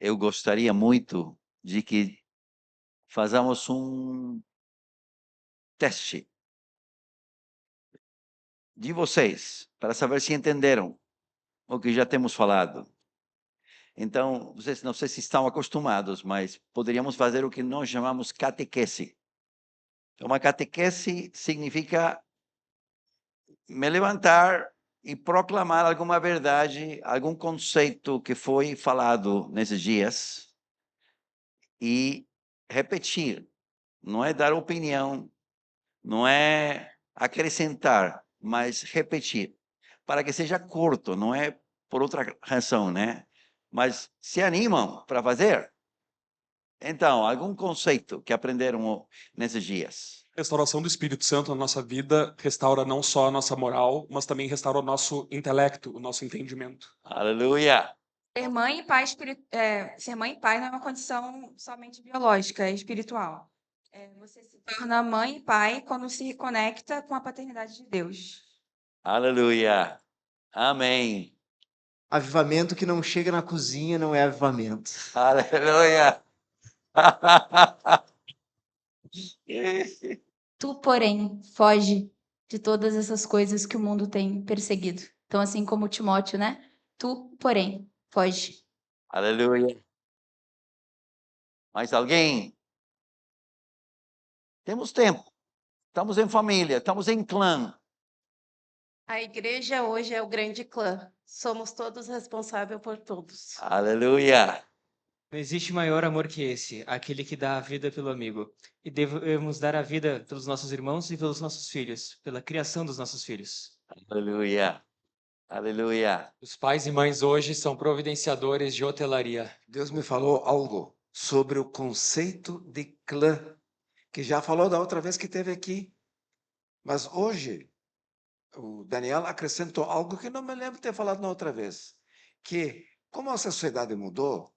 eu gostaria muito de que façamos um teste de vocês, para saber se entenderam o que já temos falado. Então, vocês não sei se estão acostumados, mas poderíamos fazer o que nós chamamos catequese. Uma catequese significa me levantar e proclamar alguma verdade, algum conceito que foi falado nesses dias e repetir. Não é dar opinião, não é acrescentar, mas repetir. Para que seja curto, não é por outra razão, né? Mas se animam para fazer? Então, algum conceito que aprenderam nesses dias? Restauração do Espírito Santo na nossa vida restaura não só a nossa moral, mas também restaura o nosso intelecto, o nosso entendimento. Aleluia! Ser mãe e pai, ser mãe e pai não é uma condição somente biológica, é espiritual. Você se torna mãe e pai quando se conecta com a paternidade de Deus. Aleluia! Amém! Avivamento que não chega na cozinha não é avivamento. Aleluia! Tu, porém, foge de todas essas coisas que o mundo tem perseguido. Então, assim como Timóteo, né? Tu, porém, foge. Aleluia! Mais alguém? Temos tempo. Estamos em família, estamos em clã. A igreja hoje é o grande clã. Somos todos responsáveis por todos. Aleluia! Não existe maior amor que esse, aquele que dá a vida pelo amigo. E devemos dar a vida pelos nossos irmãos e pelos nossos filhos, pela criação dos nossos filhos. Aleluia! Aleluia! Os pais e mães hoje são providenciadores de hotelaria. Deus me falou algo sobre o conceito de clã, que já falou da outra vez que esteve aqui. Mas hoje, o Daniel acrescentou algo que não me lembro de ter falado na outra vez, que como a sociedade mudou,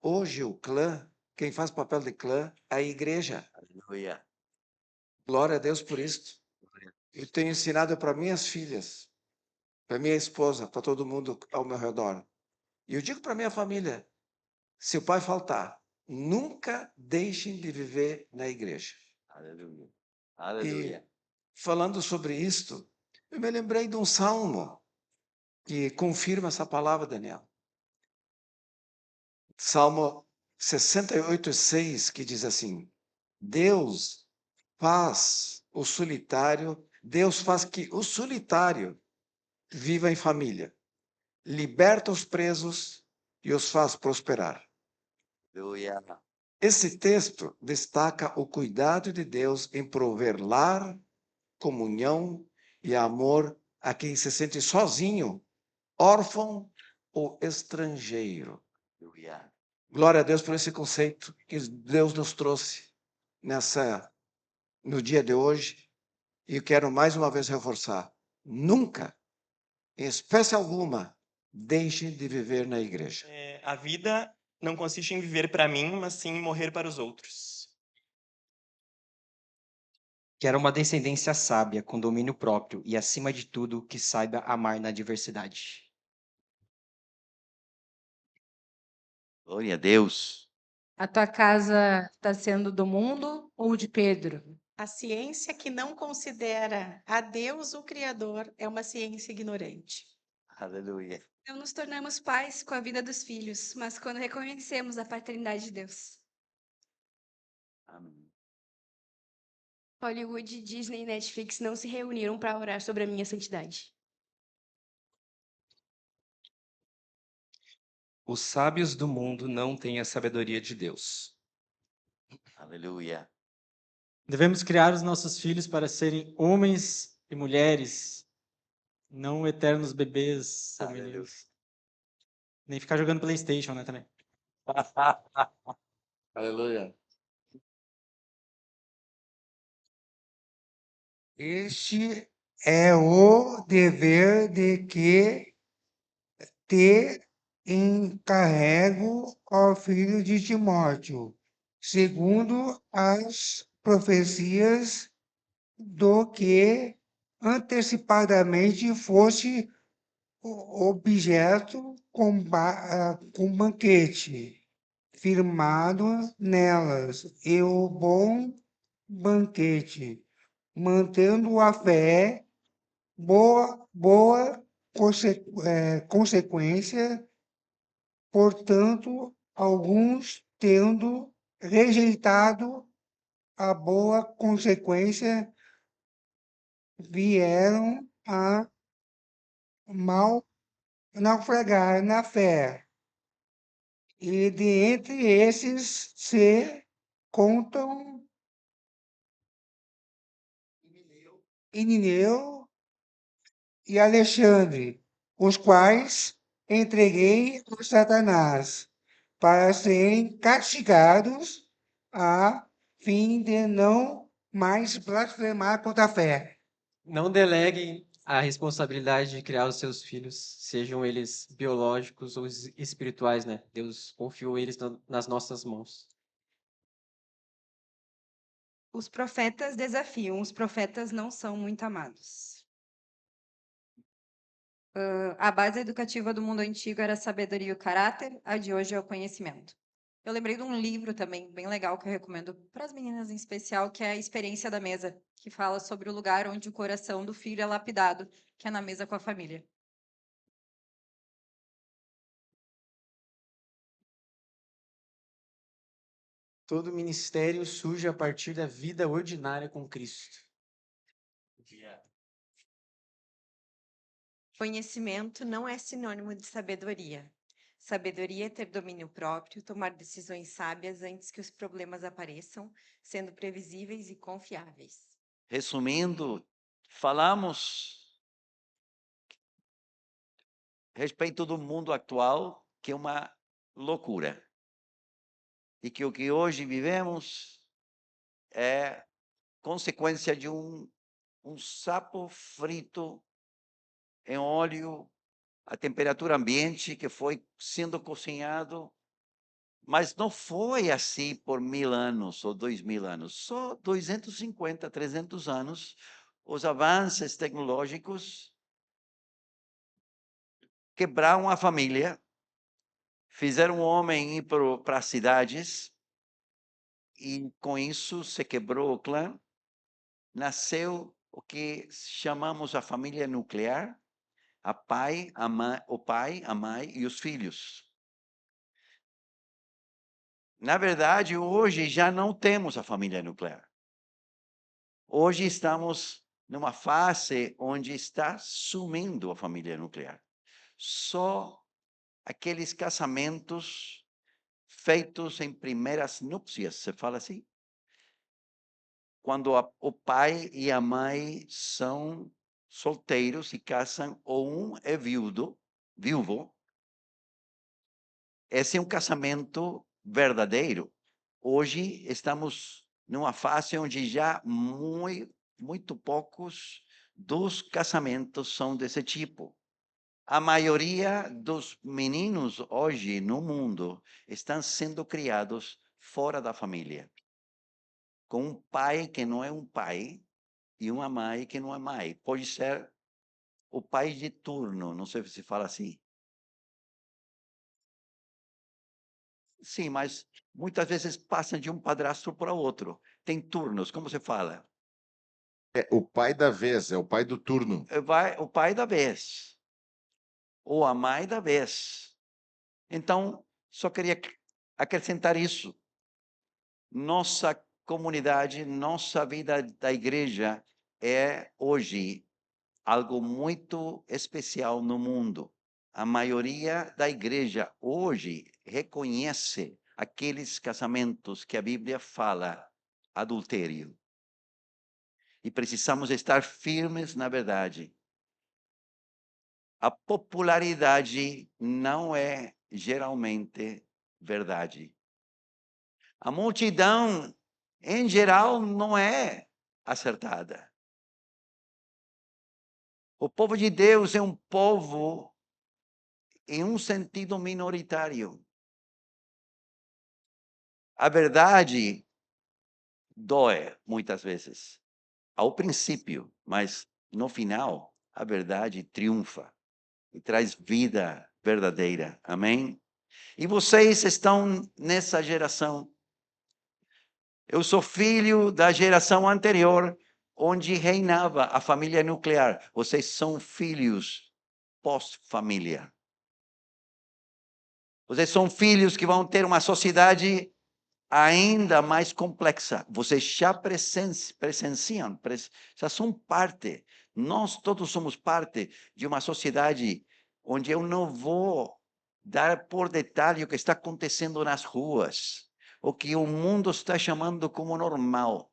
hoje o clã, quem faz papel de clã é a igreja. Aleluia! Glória a Deus por isso. Eu tenho ensinado para minhas filhas, para minha esposa, para todo mundo ao meu redor. E eu digo para minha família, se o pai faltar, nunca deixem de viver na igreja. Aleluia! Aleluia! E falando sobre isto, eu me lembrei de um salmo que confirma essa palavra, Daniel. Salmo 68:6, que diz assim: Deus faz que o solitário viva em família, liberta os presos e os faz prosperar. Aleluia! Esse texto destaca o cuidado de Deus em prover lar, comunhão e amor a quem se sente sozinho, órfão ou estrangeiro. Aleluia! Glória a Deus por esse conceito que Deus nos trouxe no dia de hoje. E quero mais uma vez reforçar: nunca, em espécie alguma, deixe de viver na igreja. A vida não consiste em viver para mim, mas sim em morrer para os outros. Quero uma descendência sábia, com domínio próprio e, acima de tudo, que saiba amar na diversidade. Glória a Deus! A tua casa está sendo do mundo ou de Pedro? A ciência que não considera a Deus o Criador é uma ciência ignorante. Aleluia! Não nos tornamos pais com a vida dos filhos, mas quando reconhecemos a paternidade de Deus. Amém. Hollywood, Disney e Netflix não se reuniram para orar sobre a minha santidade. Os sábios do mundo não têm a sabedoria de Deus. Aleluia! Devemos criar os nossos filhos para serem homens e mulheres, não eternos bebês ou meninos. Nem ficar jogando PlayStation, né, também. Aleluia! Este é o dever de que te encarrego, ó filho de Timóteo, segundo as profecias do que antecipadamente foste objeto com banquete, firmado nelas, e o bom banquete, mantendo a fé, boa consequência, portanto, alguns tendo rejeitado a boa consequência, vieram a mal naufragar na fé. E de entre esses se contam Irineu e Alexandre, os quais entreguei a Satanás para serem castigados a fim de não mais blasfemar contra a fé. Não deleguem a responsabilidade de criar os seus filhos, sejam eles biológicos ou espirituais, né? Deus confiou eles nas nossas mãos. Os profetas desafiam, os profetas não são muito amados. A base educativa do mundo antigo era a sabedoria e o caráter, a de hoje é o conhecimento. Eu lembrei de um livro também bem legal que eu recomendo para as meninas em especial, que é A Experiência da Mesa, que fala sobre o lugar onde o coração do filho é lapidado, que é na mesa com a família. Todo ministério surge a partir da vida ordinária com Cristo. Conhecimento não é sinônimo de sabedoria. Sabedoria é ter domínio próprio, tomar decisões sábias antes que os problemas apareçam, sendo previsíveis e confiáveis. Resumindo, falamos a respeito do mundo atual, que é uma loucura. E que o que hoje vivemos é consequência de um sapo frito em óleo a temperatura ambiente que foi sendo cozinhado, mas não foi assim por 1000 anos ou 2000 anos, só 250, 300 anos, os avanços tecnológicos quebraram a família, fizeram o homem ir para as cidades, e com isso se quebrou o clã, nasceu o que chamamos a família nuclear, o pai, a mãe e os filhos. Na verdade, hoje já não temos a família nuclear. Hoje estamos numa fase onde está sumindo a família nuclear. Só aqueles casamentos feitos em primeiras núpcias, se fala assim? Quando o pai e a mãe são solteiros e casam, ou um é viúvo, esse é um casamento verdadeiro. Hoje estamos numa fase onde já muito poucos dos casamentos são desse tipo. A maioria dos meninos hoje no mundo estão sendo criados fora da família, com um pai que não é um pai e uma mãe que não é mãe. Pode ser o pai de turno, não sei se fala assim. Sim, mas muitas vezes passam de um padrasto para outro. Tem turnos, como você fala? É o pai da vez, é o pai do turno. O pai da vez, ou a mãe da vez. Então, só queria acrescentar isso. Nossa comunidade, nossa vida da igreja é hoje algo muito especial no mundo. A maioria da igreja hoje reconhece aqueles casamentos que a Bíblia fala adultério. E precisamos estar firmes na verdade. A popularidade não é geralmente verdade. A multidão, em geral, não é acertada. O povo de Deus é um povo em um sentido minoritário. A verdade dói muitas vezes, ao princípio, mas no final a verdade triunfa. e traz vida verdadeira. Amém? E vocês estão nessa geração. Eu sou filho da geração anterior, onde reinava a família nuclear. Vocês são filhos pós-família. Vocês são filhos que vão ter uma sociedade ainda mais complexa. Vocês já presenciam, já são parte. Nós todos somos parte de uma sociedade onde eu não vou dar por detalhe o que está acontecendo nas ruas, o que o mundo está chamando como normal.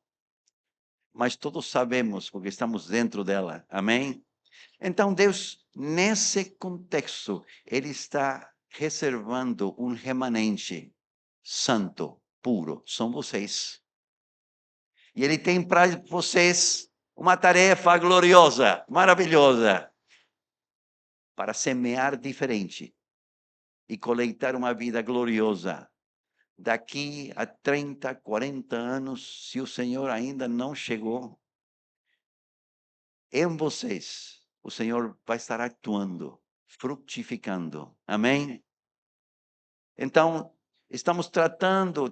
Mas todos sabemos, porque estamos dentro dela. Amém? Então, Deus, nesse contexto, Ele está reservando um remanente santo, puro. São vocês. E Ele tem para vocês uma tarefa gloriosa, maravilhosa, para semear diferente e coletar uma vida gloriosa. Daqui a 30, 40 anos, se o Senhor ainda não chegou, em vocês, o Senhor vai estar atuando, frutificando. Amém? Então, estamos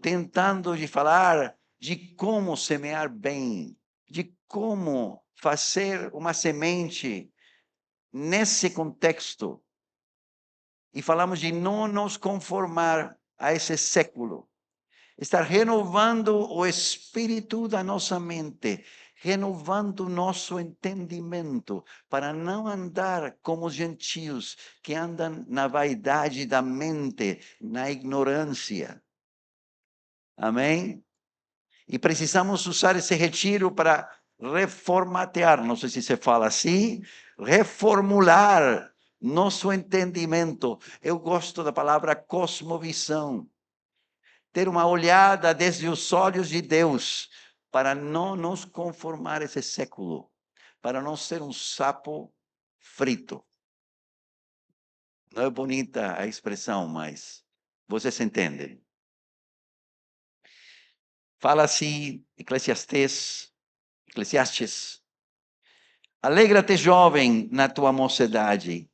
tentando de falar de como semear bem, de como fazer uma semente nesse contexto. E falamos de não nos conformar a esse século. Estar renovando o espírito da nossa mente, renovando o nosso entendimento, para não andar como os gentios que andam na vaidade da mente, na ignorância. Amém? E precisamos usar esse retiro para reformatear, não sei se se fala assim, reformular nosso entendimento. Eu gosto da palavra cosmovisão. Ter uma olhada desde os olhos de Deus, para não nos conformar a esse século, para não ser um sapo frito. Não é bonita a expressão, mas vocês entendem. Fala assim, Eclesiastes, alegra-te, jovem, na tua mocidade,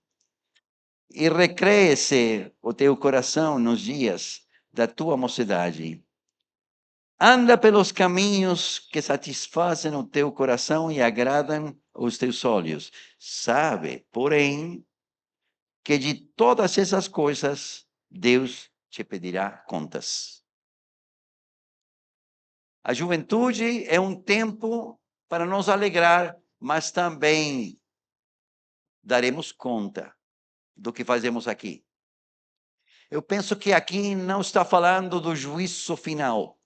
e recreia-se o teu coração nos dias da tua mocidade. Anda pelos caminhos que satisfazem o teu coração e agradam os teus olhos. Sabe, porém, que de todas essas coisas Deus te pedirá contas. A juventude é um tempo para nos alegrar, mas também daremos conta do que fazemos aqui. Eu penso que aqui não está falando do juízo final,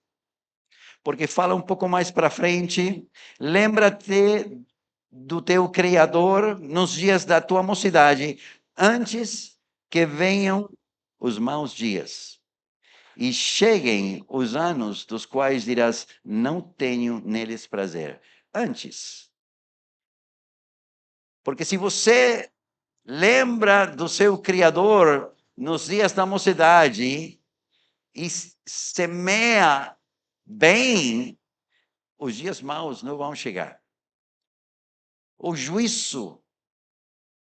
porque fala um pouco mais para frente, lembra-te do teu Criador nos dias da tua mocidade, antes que venham os maus dias e cheguem os anos dos quais dirás, não tenho neles prazer. Antes. Porque se você lembra do seu Criador nos dias da mocidade e semeia bem, os dias maus não vão chegar. O juízo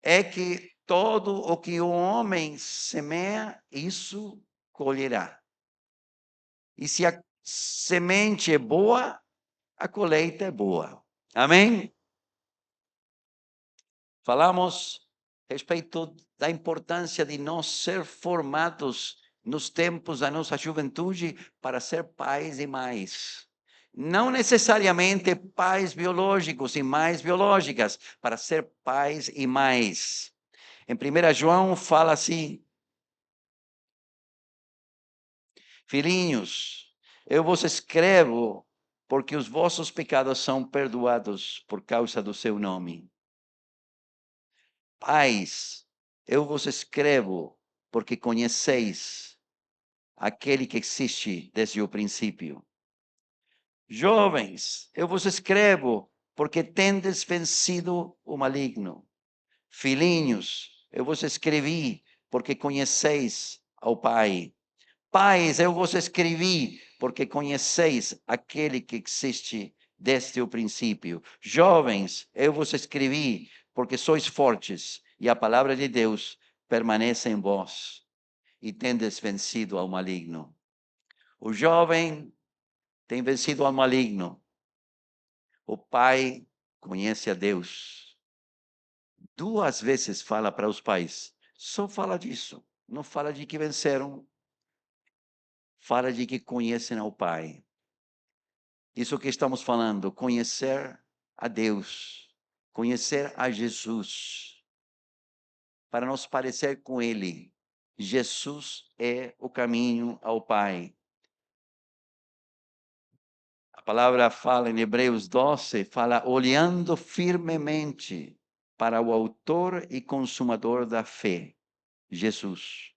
é que todo o que o homem semeia, isso colherá. E se a semente é boa, a colheita é boa. Amém? Falamos a respeito da importância de nós ser formados nos tempos da nossa juventude para ser pais e mães. Não necessariamente pais biológicos e mães biológicas, para ser pais e mães. Em 1 João fala assim: filhinhos, eu vos escrevo porque os vossos pecados são perdoados por causa do seu nome. Pais, eu vos escrevo porque conheceis aquele que existe desde o princípio. Jovens, eu vos escrevo porque tendes vencido o maligno. Filhinhos, eu vos escrevi porque conheceis ao Pai. Pais, eu vos escrevi porque conheceis aquele que existe desde o princípio. Jovens, eu vos escrevi porque sois fortes e a palavra de Deus permanece em vós, e tendes vencido ao maligno. O jovem tem vencido ao maligno. O pai conhece a Deus. 2 vezes fala para os pais. Só fala disso. Não fala de que venceram. Fala de que conhecem ao Pai. Isso que estamos falando, conhecer a Deus, conhecer a Jesus, para nos parecer com Ele. Jesus é o caminho ao Pai. A palavra fala em Hebreus 12, fala olhando firmemente para o autor e consumador da fé, Jesus.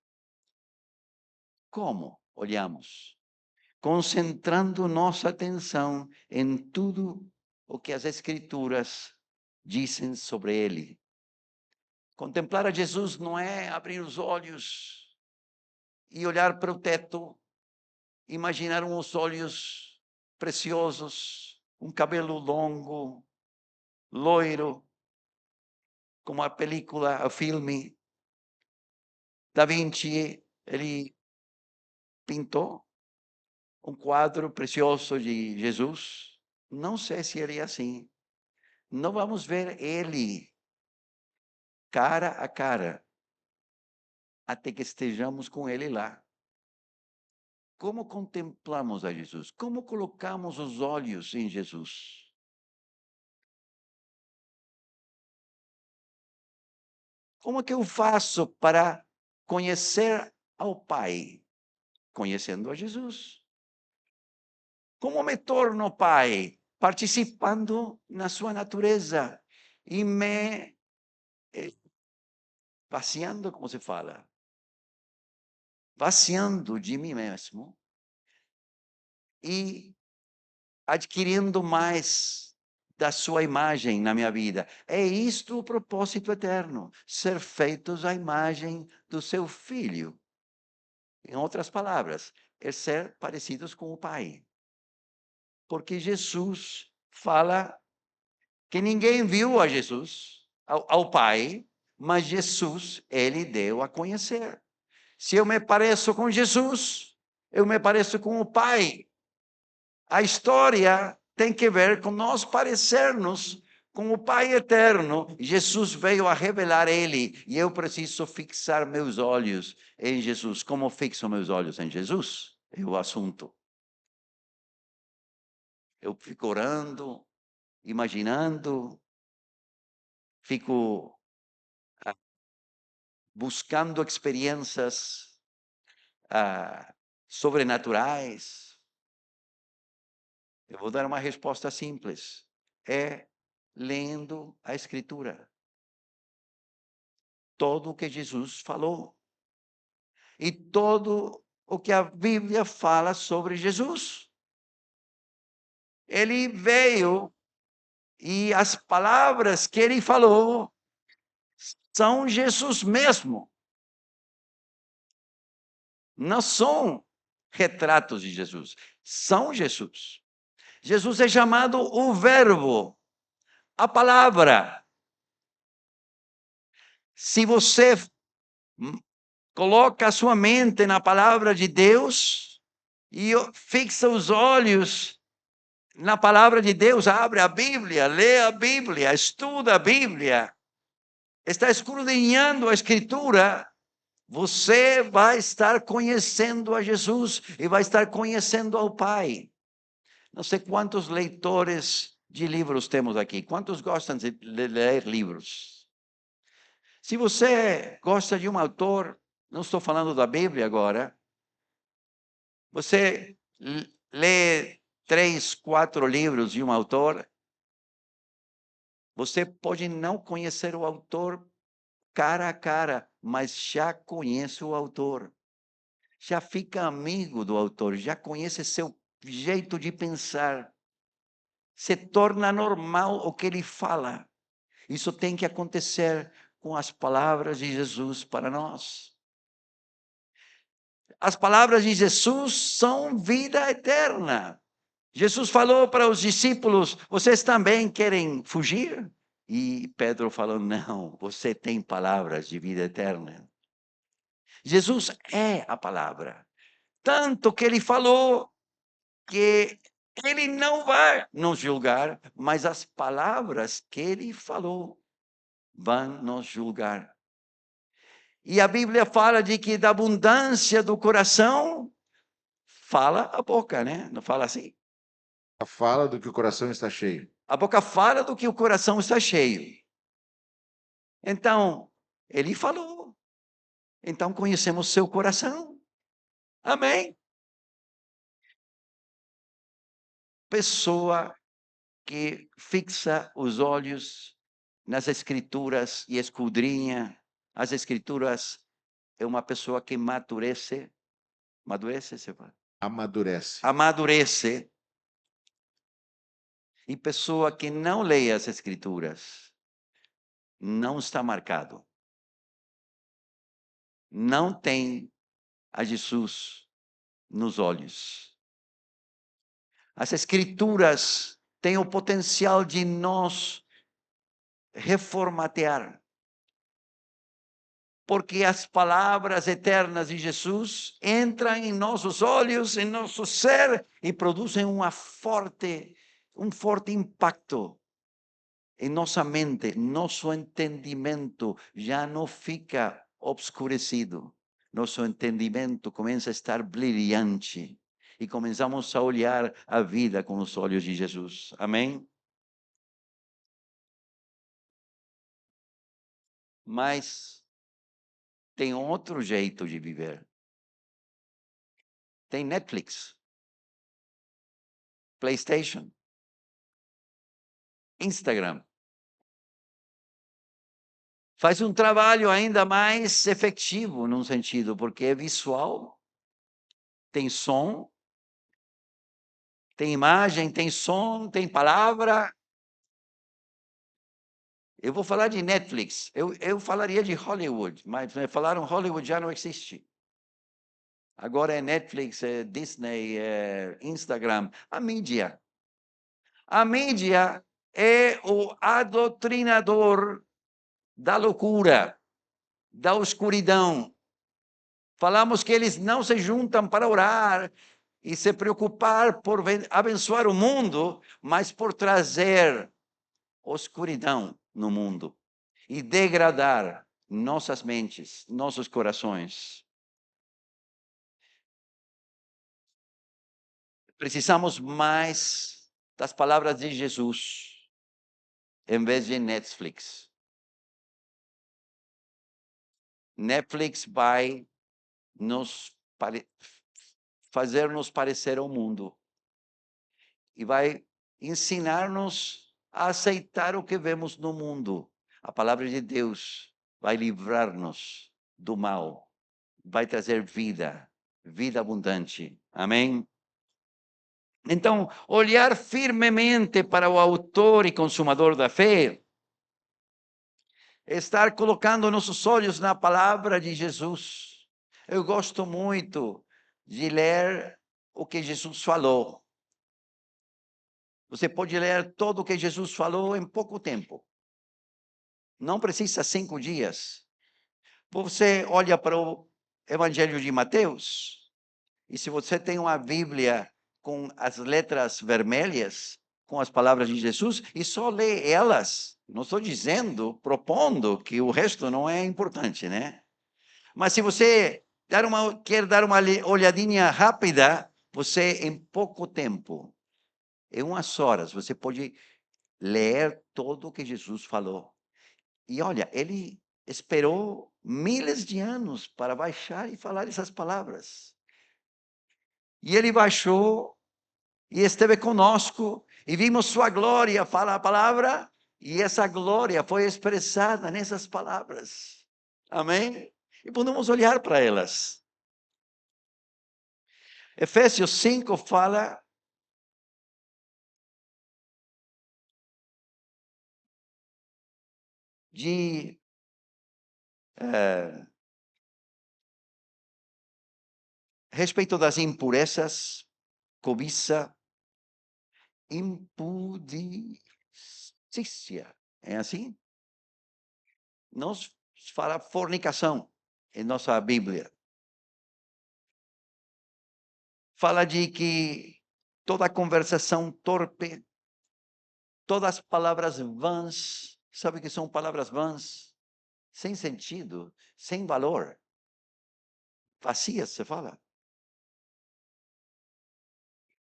Como olhamos? Concentrando nossa atenção em tudo o que as Escrituras dizem sobre Ele. Contemplar a Jesus não é abrir os olhos e olhar para o teto, imaginar uns olhos preciosos, um cabelo longo, loiro, como a película, o filme Da Vinci, ele pintou um quadro precioso de Jesus. Não sei se ele é assim. Não vamos ver ele cara a cara até que estejamos com ele lá. Como contemplamos a Jesus? Como colocamos os olhos em Jesus? Como que eu faço para conhecer ao Pai? Conhecendo a Jesus. Como me torno Pai? Participando na sua natureza e me vaciando, como se fala? Vaciando de mim mesmo e adquirindo mais da sua imagem na minha vida. É isto o propósito eterno, ser feitos à imagem do seu Filho. Em outras palavras, é ser parecidos com o Pai. Porque Jesus fala que ninguém viu a Jesus, ao Pai, mas Jesus, ele deu a conhecer. Se eu me pareço com Jesus, eu me pareço com o Pai. A história tem que ver com nós parecermos com o Pai eterno. Jesus veio a revelar Ele, e eu preciso fixar meus olhos em Jesus. Como fixo meus olhos em Jesus? É o assunto. Eu fico orando, imaginando, fico buscando experiências sobrenaturais. Eu vou dar uma resposta simples. É lendo a Escritura. Todo o que Jesus falou. E todo o que a Bíblia fala sobre Jesus. Ele veio e as palavras que ele falou são Jesus mesmo. Não são retratos de Jesus, são Jesus. Jesus é chamado o Verbo, a palavra. Se você coloca a sua mente na palavra de Deus e fixa os olhos na palavra de Deus, abre a Bíblia, lê a Bíblia, estuda a Bíblia, está escudriñando a Escritura, você vai estar conhecendo a Jesus e vai estar conhecendo ao Pai. Não sei quantos leitores de livros temos aqui. Quantos gostam de ler livros? Se você gosta de um autor, não estou falando da Bíblia agora, você lê 3, 4 livros de um autor, você pode não conhecer o autor cara a cara, mas já conhece o autor. Já fica amigo do autor, já conhece seu jeito de pensar. Se torna normal o que ele fala. Isso tem que acontecer com as palavras de Jesus para nós. As palavras de Jesus são vida eterna. Jesus falou para os discípulos: vocês também querem fugir E Pedro falou: não, você tem palavras de vida eterna. Jesus é a palavra. Tanto que ele falou que ele não vai nos julgar, mas as palavras que ele falou vão nos julgar. E a Bíblia fala de que da abundância do coração fala a boca, né? Não fala assim? Fala do que o coração está cheio. A boca fala do que o coração está cheio. Então, ele falou. Então, conhecemos seu coração. Amém? Pessoa que fixa os olhos nas Escrituras e escudrinha as Escrituras é uma pessoa que amadurece, você fala? Amadurece. Amadurece. E pessoa que não lê as Escrituras não está marcado. Não tem a Jesus nos olhos. As Escrituras têm o potencial de nos reformatear. Porque as palavras eternas de Jesus entram em nossos olhos, em nosso ser e produzem um forte impacto em nossa mente. Nosso entendimento já não fica obscurecido. Nosso entendimento começa a estar brilhante e começamos a olhar a vida com os olhos de Jesus. Amém? Mas tem outro jeito de viver. Tem Netflix, PlayStation, Instagram. Faz um trabalho ainda mais efetivo, num sentido, porque é visual, tem som, tem imagem, tem som, tem palavra. Eu vou falar de Netflix. Eu falaria de Hollywood, mas falaram Hollywood já não existe. Agora é Netflix, é Disney, é Instagram. A mídia. A mídia é o adotrinador da loucura, da escuridão. Falamos que eles não se juntam para orar e se preocupar por abençoar o mundo, mas por trazer escuridão no mundo e degradar nossas mentes, nossos corações. Precisamos mais das palavras de Jesus em vez de Netflix. Netflix vai fazer-nos parecer ao mundo e vai ensinar-nos a aceitar o que vemos no mundo. A palavra de Deus vai livrar-nos do mal, vai trazer vida, vida abundante. Amém? Então, olhar firmemente para o autor e consumador da fé, estar colocando nossos olhos na palavra de Jesus. Eu gosto muito de ler o que Jesus falou. Você pode ler tudo o que Jesus falou em pouco tempo. Não precisa 5 dias. Você olha para o Evangelho de Mateus, e se você tem uma Bíblia com as letras vermelhas, com as palavras de Jesus, e só lê elas. Não estou dizendo, propondo que o resto não é importante, né? Mas se você quer dar uma olhadinha rápida, você em pouco tempo, em umas horas, você pode ler tudo o que Jesus falou. E olha, ele esperou milhares de anos para baixar e falar essas palavras. E ele baixou e esteve conosco e vimos sua glória, fala a palavra, e essa glória foi expressada nessas palavras. Amém? E podemos olhar para elas. Efésios 5 fala de respeito das impurezas, cobiça, impudicícia. É assim? Não fala fornicação em nossa Bíblia. Fala de que toda conversação torpe, todas as palavras vãs, sabe o que são palavras vãs? Sem sentido, sem valor. Vazias, se fala.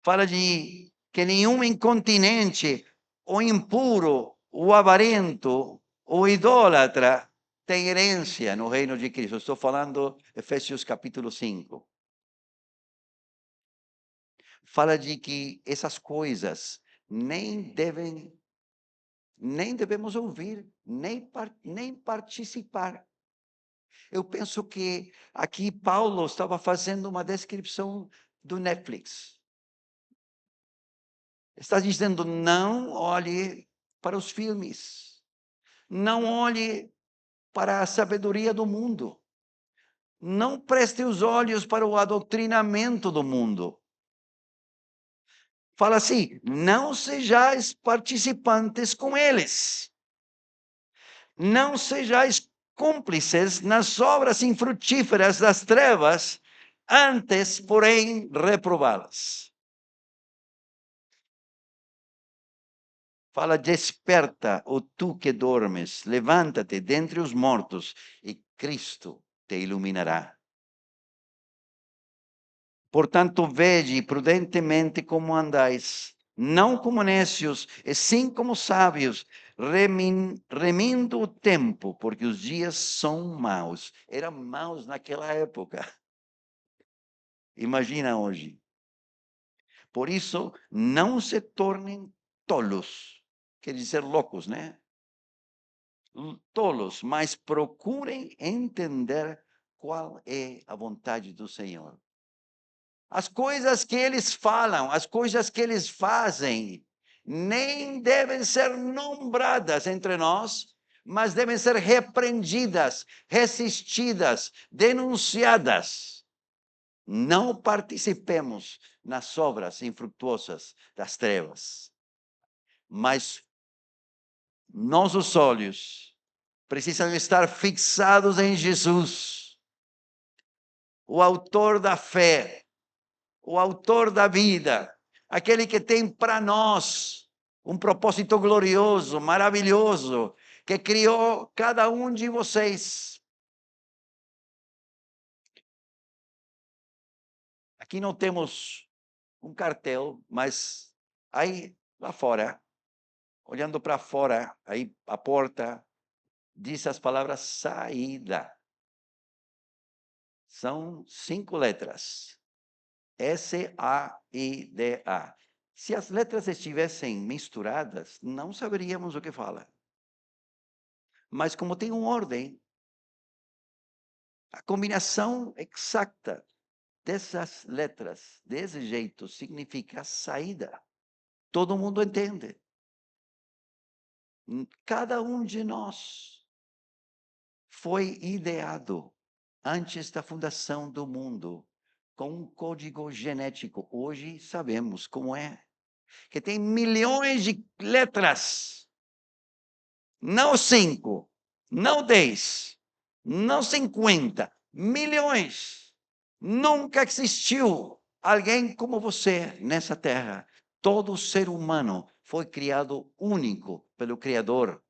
Fala de que nenhum incontinente, ou impuro, ou avarento, ou idólatra tem herência no reino de Cristo. Estou falando Efésios capítulo 5. Fala de que essas coisas nem devemos ouvir, nem participar. Eu penso que aqui Paulo estava fazendo uma descrição do Netflix. Está dizendo, não olhe para os filmes. Não olhe para a sabedoria do mundo. Não preste os olhos para o adoctrinamento do mundo. Fala assim, não sejais participantes com eles. Não sejais cúmplices nas obras infrutíferas das trevas, antes, porém, reprová-las. Fala, desperta, ó tu que dormes, levanta-te dentre os mortos, e Cristo te iluminará. Portanto, vede prudentemente como andais, não como necios, e sim como sábios, remindo o tempo, porque os dias são maus. Eram maus naquela época. Imagina hoje. Por isso, não se tornem tolos. Quer dizer loucos, né? Tolos, mas procurem entender qual é a vontade do Senhor. As coisas que eles falam, as coisas que eles fazem, nem devem ser nombradas entre nós, mas devem ser repreendidas, resistidas, denunciadas. Não participemos nas obras infrutuosas das trevas, mas nossos olhos precisam estar fixados em Jesus, o autor da fé, o autor da vida, aquele que tem para nós um propósito glorioso, maravilhoso, que criou cada um de vocês. Aqui não temos um cartel, mas aí lá fora, olhando para fora, aí a porta, diz as palavras saída. São 5 letras. S-A-I-D-A. Se as letras estivessem misturadas, não saberíamos o que fala. Mas como tem uma ordem, a combinação exata dessas letras, desse jeito, significa saída. Todo mundo entende. Cada um de nós foi ideado antes da fundação do mundo com um código genético. Hoje sabemos como é. Que tem milhões de letras. Não 5, não 10, não 50, milhões. Nunca existiu alguém como você nessa terra. Todo ser humano foi criado único pelo Criador.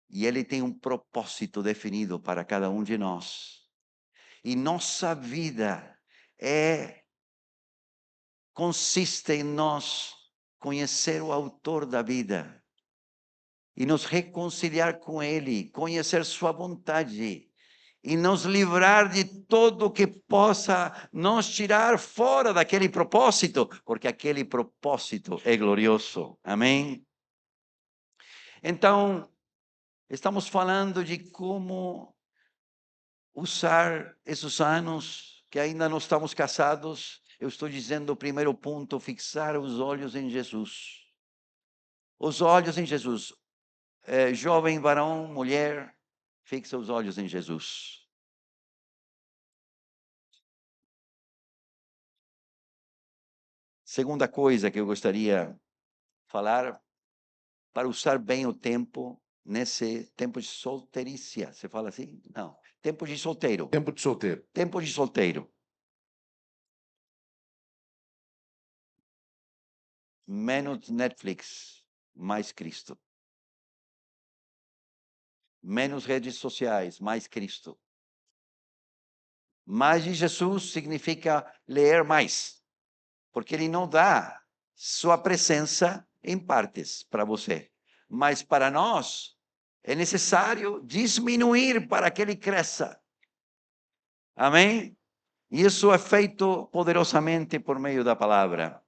E ele tem um propósito definido para cada um de nós. E nossa vida consiste em nós conhecer o autor da vida e nos reconciliar com ele, conhecer sua vontade e nos livrar de tudo que possa nos tirar fora daquele propósito, porque aquele propósito é glorioso. Amém? Então, estamos falando de como usar esses anos que ainda não estamos casados. Eu estou dizendo o primeiro ponto, fixar os olhos em Jesus. Os olhos em Jesus. Jovem, varão, mulher, fixa os olhos em Jesus. Segunda coisa que eu gostaria de falar para usar bem o tempo nesse tempo de solteiricia. Você fala assim? Não. Tempo de solteiro. Tempo de solteiro. Tempo de solteiro. Menos Netflix, mais Cristo. Menos redes sociais, mais Cristo. Mais de Jesus significa ler mais, porque ele não dá sua presença em partes para você. Mas para nós, é necessário diminuir para que ele cresça. Amém? E isso é feito poderosamente por meio da palavra.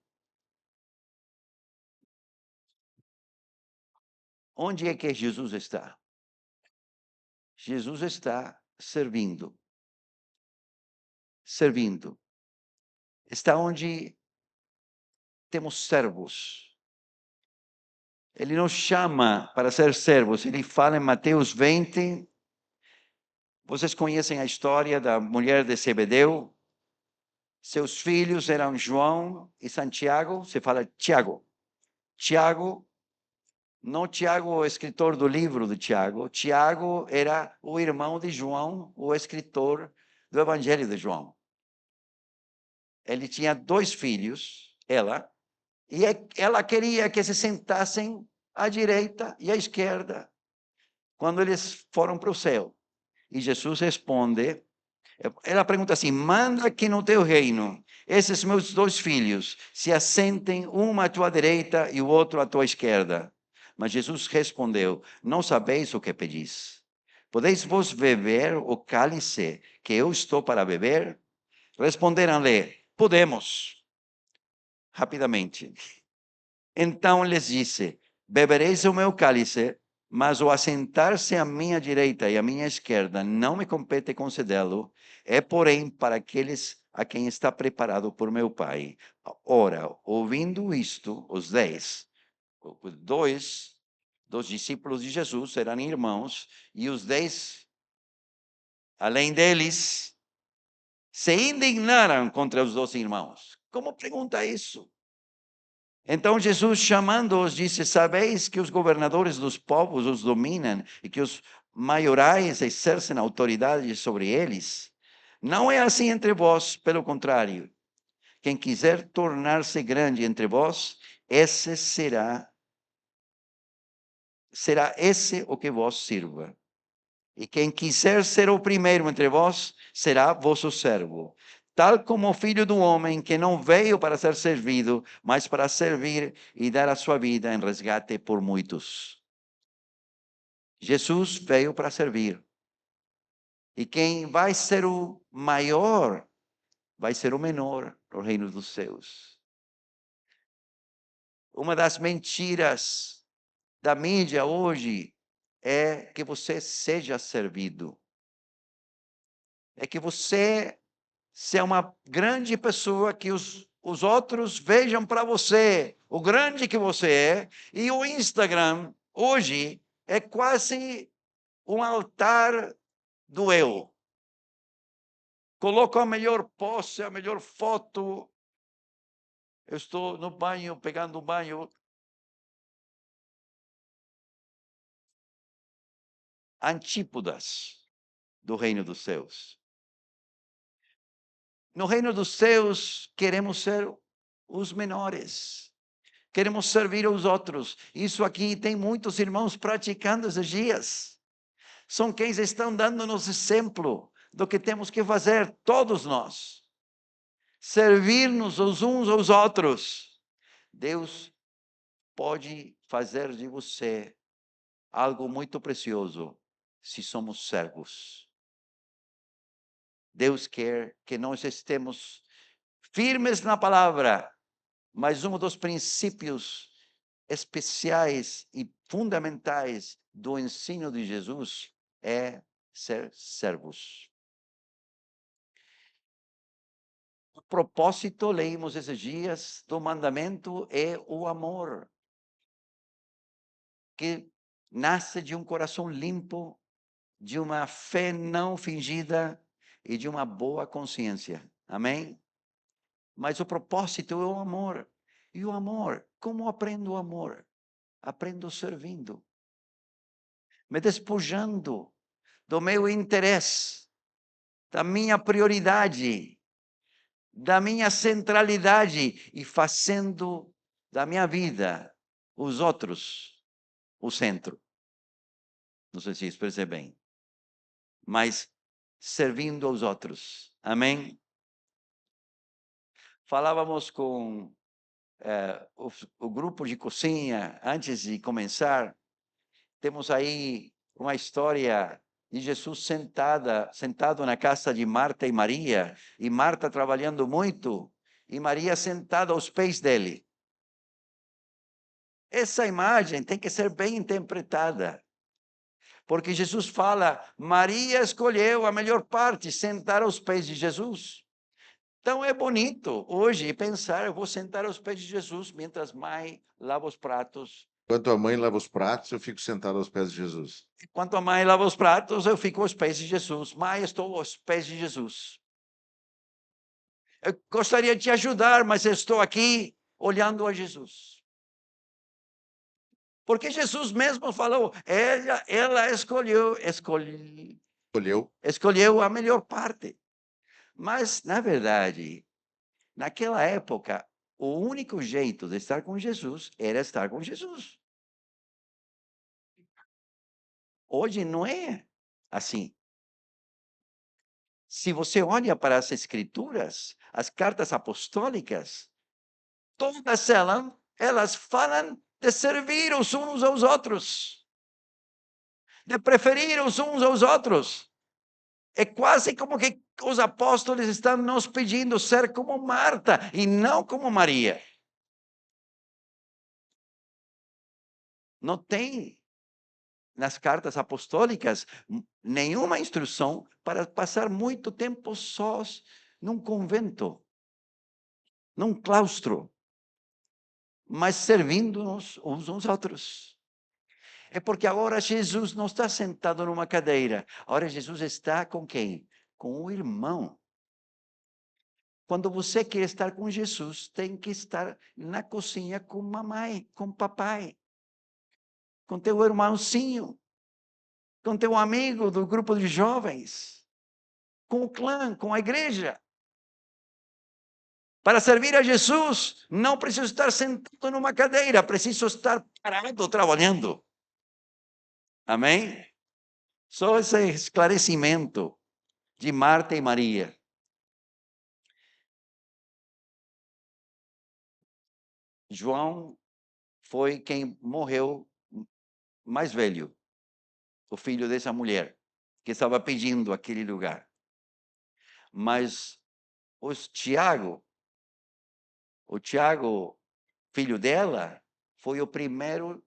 Onde é que Jesus está? Jesus está servindo. Servindo. Está onde temos servos. Ele nos chama para ser servos. Ele fala em Mateus 20. Vocês conhecem a história da mulher de Zebedeu? Seus filhos eram João e Santiago. Você fala Tiago. Tiago, não Tiago, o escritor do livro de Tiago. Tiago era o irmão de João, o escritor do Evangelho de João. Ele tinha 2 filhos, e ela queria que se sentassem à direita e à esquerda quando eles foram para o céu. E Jesus responde, ela pergunta assim: manda que no teu reino esses meus 2 filhos se assentem, uma à tua direita e o outro à tua esquerda. Mas Jesus respondeu: não sabeis o que pedis. Podeis vos beber o cálice que eu estou para beber? Responderam-lhe: podemos. Rapidamente. Então lhes disse: bebereis o meu cálice, mas o assentar-se à minha direita e à minha esquerda não me compete concedê-lo, é porém para aqueles a quem está preparado por meu Pai. Ora, ouvindo isto, os 2 dos discípulos de Jesus eram irmãos, e os 10, além deles, se indignaram contra os 2 irmãos. Como pergunta isso? Então Jesus, chamando-os, disse: sabeis que os governadores dos povos os dominam e que os maiorais exercem autoridade sobre eles? Não é assim entre vós, pelo contrário. Quem quiser tornar-se grande entre vós, esse será esse o que vos sirva. E quem quiser ser o primeiro entre vós, será vosso servo. Tal como o Filho do Homem, que não veio para ser servido, mas para servir e dar a sua vida em resgate por muitos. Jesus veio para servir. E quem vai ser o maior, vai ser o menor no reino dos céus. Uma das mentiras da mídia hoje é que você seja servido. É que você seja uma grande pessoa, que os outros vejam para você o grande que você é. E o Instagram, hoje, é quase um altar do eu. Coloca a melhor pose, a melhor foto. Eu estou no banho, pegando um banho. Antípodas do reino dos céus. No reino dos céus, queremos ser os menores. Queremos servir aos outros. Isso aqui tem muitos irmãos praticando esses dias. São quem estão dando-nos exemplo do que temos que fazer, todos nós. Servir-nos os uns aos outros. Deus pode fazer de você algo muito precioso se somos servos. Deus quer que nós estemos firmes na palavra, mas um dos princípios especiais e fundamentais do ensino de Jesus é ser servos. O propósito, leímos esses dias, do mandamento é o amor, que nasce de um coração limpo, de uma fé não fingida e de uma boa consciência. Amém? Mas o propósito é o amor. E o amor, como aprendo o amor? aprendo servindo, me despojando do meu interesse, da minha prioridade, da minha centralidade e fazendo da minha vida os outros o centro. Não sei se expressei bem, mas servindo aos outros. Amém? Falávamos com o grupo de cozinha antes de começar. Temos aí uma história de Jesus sentado na casa de Marta e Maria, e Marta trabalhando muito, e Maria sentada aos pés dele. Essa imagem tem que ser bem interpretada, porque Jesus fala, Maria escolheu a melhor parte, sentar aos pés de Jesus. Então é bonito hoje pensar, eu vou sentar aos pés de Jesus, mientras mãe lava os pratos. Enquanto a mãe lava os pratos, eu fico sentado aos pés de Jesus. Enquanto a mãe lava os pratos, eu fico aos pés de Jesus. Mãe, estou aos pés de Jesus. Eu gostaria de te ajudar, mas eu estou aqui olhando a Jesus. Porque Jesus mesmo falou, ela escolheu a melhor parte. Mas, na verdade, naquela época, o único jeito de estar com Jesus era estar com Jesus. Hoje não é assim. Se você olha para as Escrituras, as cartas apostólicas, todas elas falam de servir os uns aos outros, de preferir os uns aos outros. É quase como que os apóstolos estão nos pedindo ser como Marta e não como Maria. Não tem nas cartas apostólicas nenhuma instrução para passar muito tempo sós num convento, num claustro, mas servindo-nos uns aos outros. É porque agora Jesus não está sentado numa cadeira. Agora Jesus está com quem? Com o irmão. Quando você quer estar com Jesus, tem que estar na cozinha com mamãe, com papai, com teu irmãozinho, com teu amigo do grupo de jovens, com o clã, com a igreja. Para servir a Jesus, não preciso estar sentado numa cadeira, preciso estar parado trabalhando. Amém? Só esse esclarecimento de Marta e Maria. João foi quem morreu mais velho, o filho dessa mulher, que estava pedindo aquele lugar. Mas o Tiago, filho dela, foi o primeiro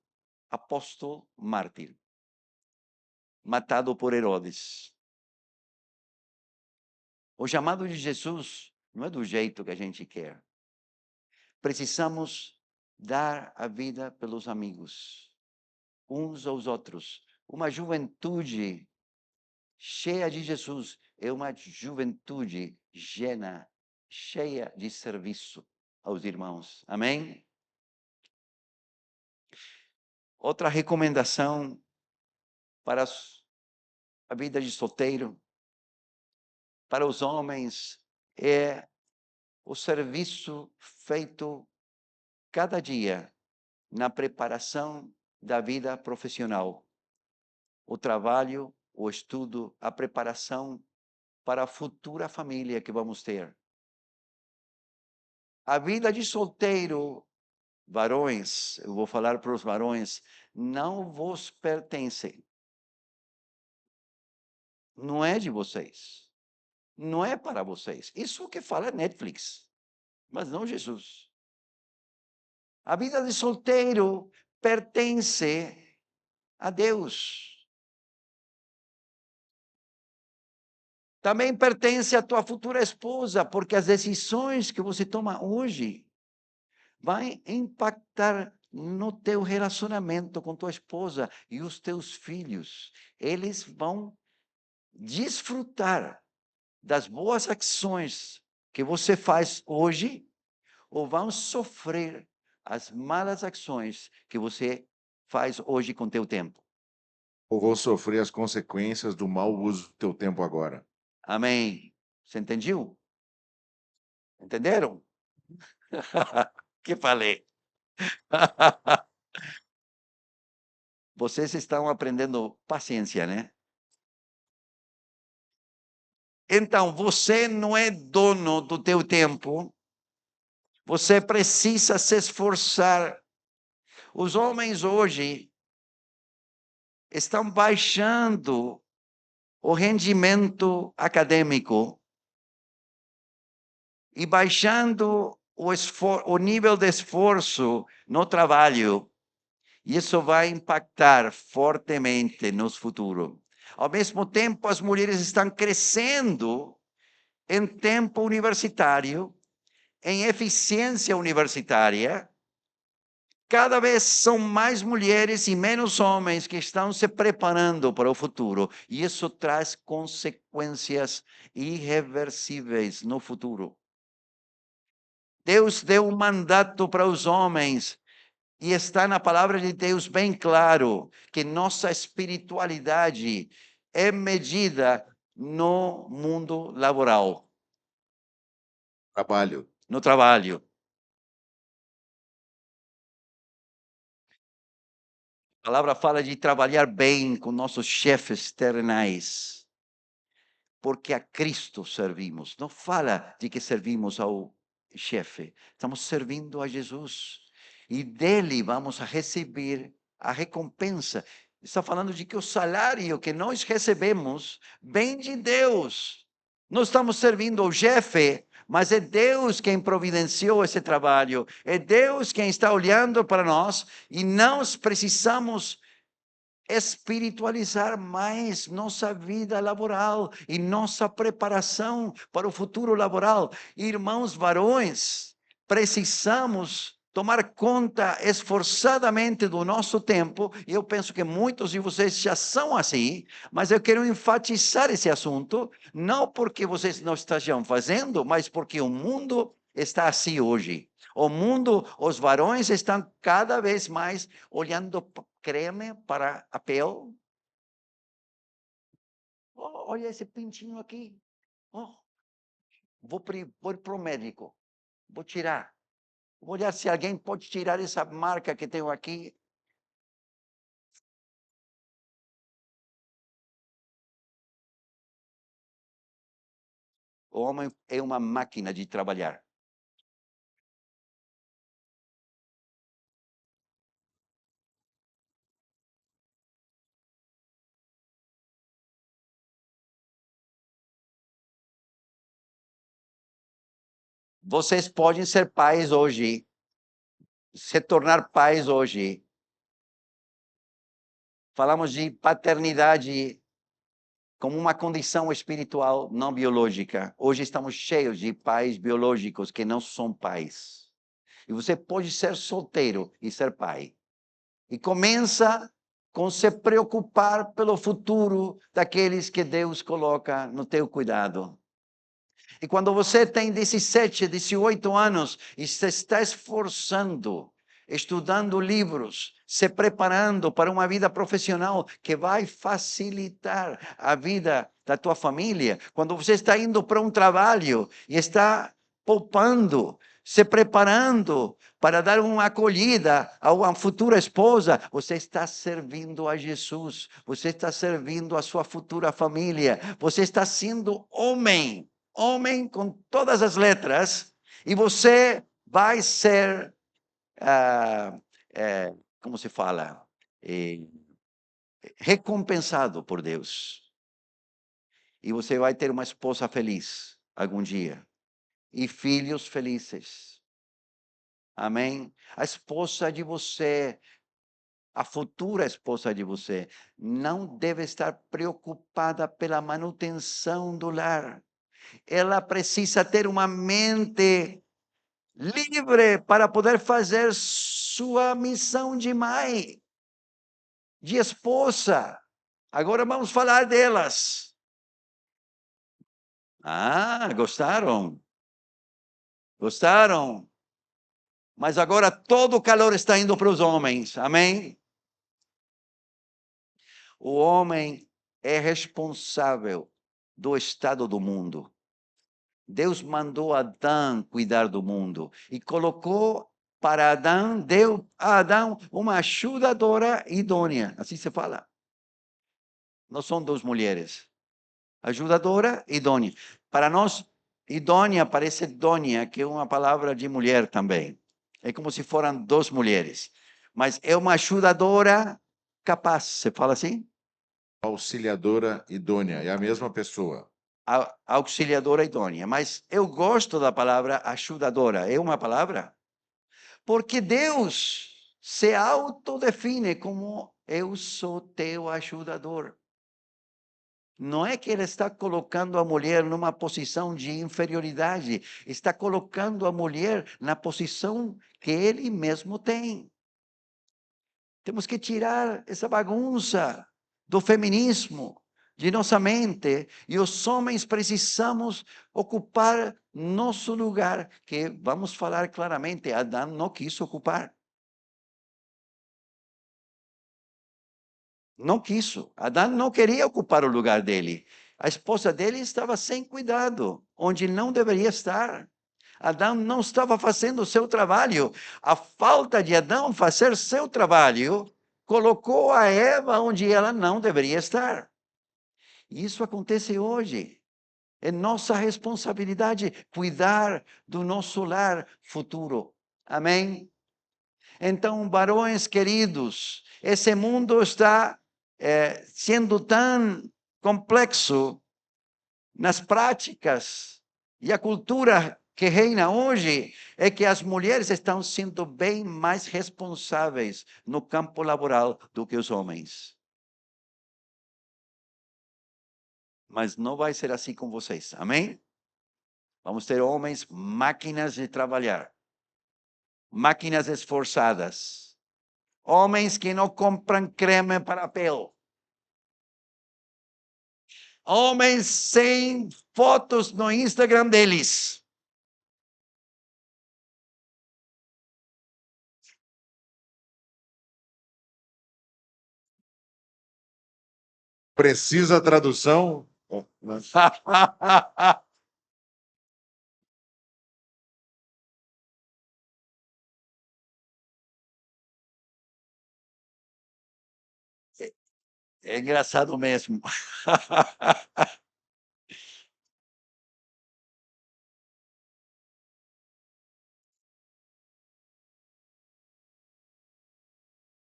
apóstolo mártir, matado por Herodes. O chamado de Jesus não é do jeito que a gente quer. Precisamos dar a vida pelos amigos, uns aos outros. Uma juventude cheia de Jesus é uma juventude cheia de serviço aos irmãos. Amém? Outra recomendação para a vida de solteiro, para os homens, é o serviço feito cada dia na preparação da vida profissional. O trabalho, o estudo, a preparação para a futura família que vamos ter. A vida de solteiro, varões, eu vou falar para os varões, não vos pertence. Não é de vocês. Não é para vocês. Isso que fala Netflix, mas não Jesus. A vida de solteiro pertence a Deus. Também pertence à tua futura esposa, porque as decisões que você toma hoje vão impactar no teu relacionamento com tua esposa e os teus filhos. Eles vão desfrutar das boas ações que você faz hoje ou vão sofrer as malas ações que você faz hoje com teu tempo. Ou vou sofrer as consequências do mau uso do teu tempo agora. Amém. Você entendeu? Entenderam? Que falei? Vocês estão aprendendo paciência, né? Então, você não é dono do teu tempo. Você precisa se esforçar. Os homens hoje estão baixando o rendimento acadêmico e baixando o nível de esforço no trabalho. E isso vai impactar fortemente no futuro. Ao mesmo tempo, as mulheres estão crescendo em tempo universitário, em eficiência universitária. Cada vez são mais mulheres e menos homens que estão se preparando para o futuro. E isso traz consequências irreversíveis no futuro. Deus deu um mandato para os homens. E está na palavra de Deus bem claro que nossa espiritualidade é medida no mundo laboral. Trabalho. No trabalho. A palavra fala de trabalhar bem com nossos chefes terrenais. Porque a Cristo servimos. Não fala de que servimos ao chefe. Estamos servindo a Jesus. E dele vamos a receber a recompensa. Está falando de que o salário que nós recebemos vem de Deus. Não estamos servindo ao chefe, mas é Deus quem providenciou esse trabalho. É Deus quem está olhando para nós e nós precisamos espiritualizar mais nossa vida laboral e nossa preparação para o futuro laboral. Irmãos varões, precisamos tomar conta esforçadamente do nosso tempo, e eu penso que muitos de vocês já são assim, mas eu quero enfatizar esse assunto, não porque vocês não estejam fazendo, mas porque o mundo está assim hoje. O mundo, os varões estão cada vez mais olhando creme para a pele. Oh, olha esse pintinho aqui. Oh, vou para o médico, vou tirar. Vou olhar se alguém pode tirar essa marca que tenho aqui. O homem é uma máquina de trabalhar. Vocês podem ser pais hoje, se tornar pais hoje. Falamos de paternidade como uma condição espiritual não biológica. Hoje estamos cheios de pais biológicos que não são pais. E você pode ser solteiro e ser pai. E começa com se preocupar pelo futuro daqueles que Deus coloca no teu cuidado. E quando você tem 17, 18 anos e se está esforçando, estudando livros, se preparando para uma vida profissional que vai facilitar a vida da tua família, quando você está indo para um trabalho e está poupando, se preparando para dar uma acolhida a uma futura esposa, você está servindo a Jesus, você está servindo a sua futura família, você está sendo homem com todas as letras, e você vai ser, como se fala, recompensado por Deus. E você vai ter uma esposa feliz algum dia. E filhos felizes. Amém? A esposa de você, a futura esposa de você, não deve estar preocupada pela manutenção do lar. Ela precisa ter uma mente livre para poder fazer sua missão de mãe, de esposa. Agora vamos falar delas. Ah, gostaram? Gostaram? Mas agora todo o calor está indo para os homens, amém? O homem é responsável do estado do mundo. Deus mandou Adão cuidar do mundo e colocou para Adão, deu a Adão uma ajudadora idônea, assim se fala. Não são duas mulheres. Ajudadora, idônea. Para nós, idônea parece dônia, que é uma palavra de mulher também. É como se foram duas mulheres. Mas é uma ajudadora capaz, você fala assim? Auxiliadora idônea, é a mesma pessoa. Auxiliadora idônea. Mas eu gosto da palavra ajudadora. É uma palavra? Porque Deus se autodefine como eu sou teu ajudador. Não é que ele está colocando a mulher numa posição de inferioridade, está colocando a mulher na posição que ele mesmo tem. Temos que tirar essa bagunça do feminismo de nossa mente e os homens precisamos ocupar nosso lugar, que vamos falar claramente, Adão não quis ocupar. Não quis. Adão não queria ocupar o lugar dele. A esposa dele estava sem cuidado, onde não deveria estar. Adão não estava fazendo o seu trabalho. A falta de Adão fazer seu trabalho colocou a Eva onde ela não deveria estar. E isso acontece hoje. É nossa responsabilidade cuidar do nosso lar futuro. Amém? Então, varões queridos, esse mundo está sendo tão complexo nas práticas e a cultura que reina hoje é que as mulheres estão sendo bem mais responsáveis no campo laboral do que os homens. Mas não vai ser assim com vocês, amém? Vamos ter homens máquinas de trabalhar, máquinas esforçadas, homens que não compram creme para a pele, homens sem fotos no Instagram deles. Precisa tradução? É engraçado mesmo.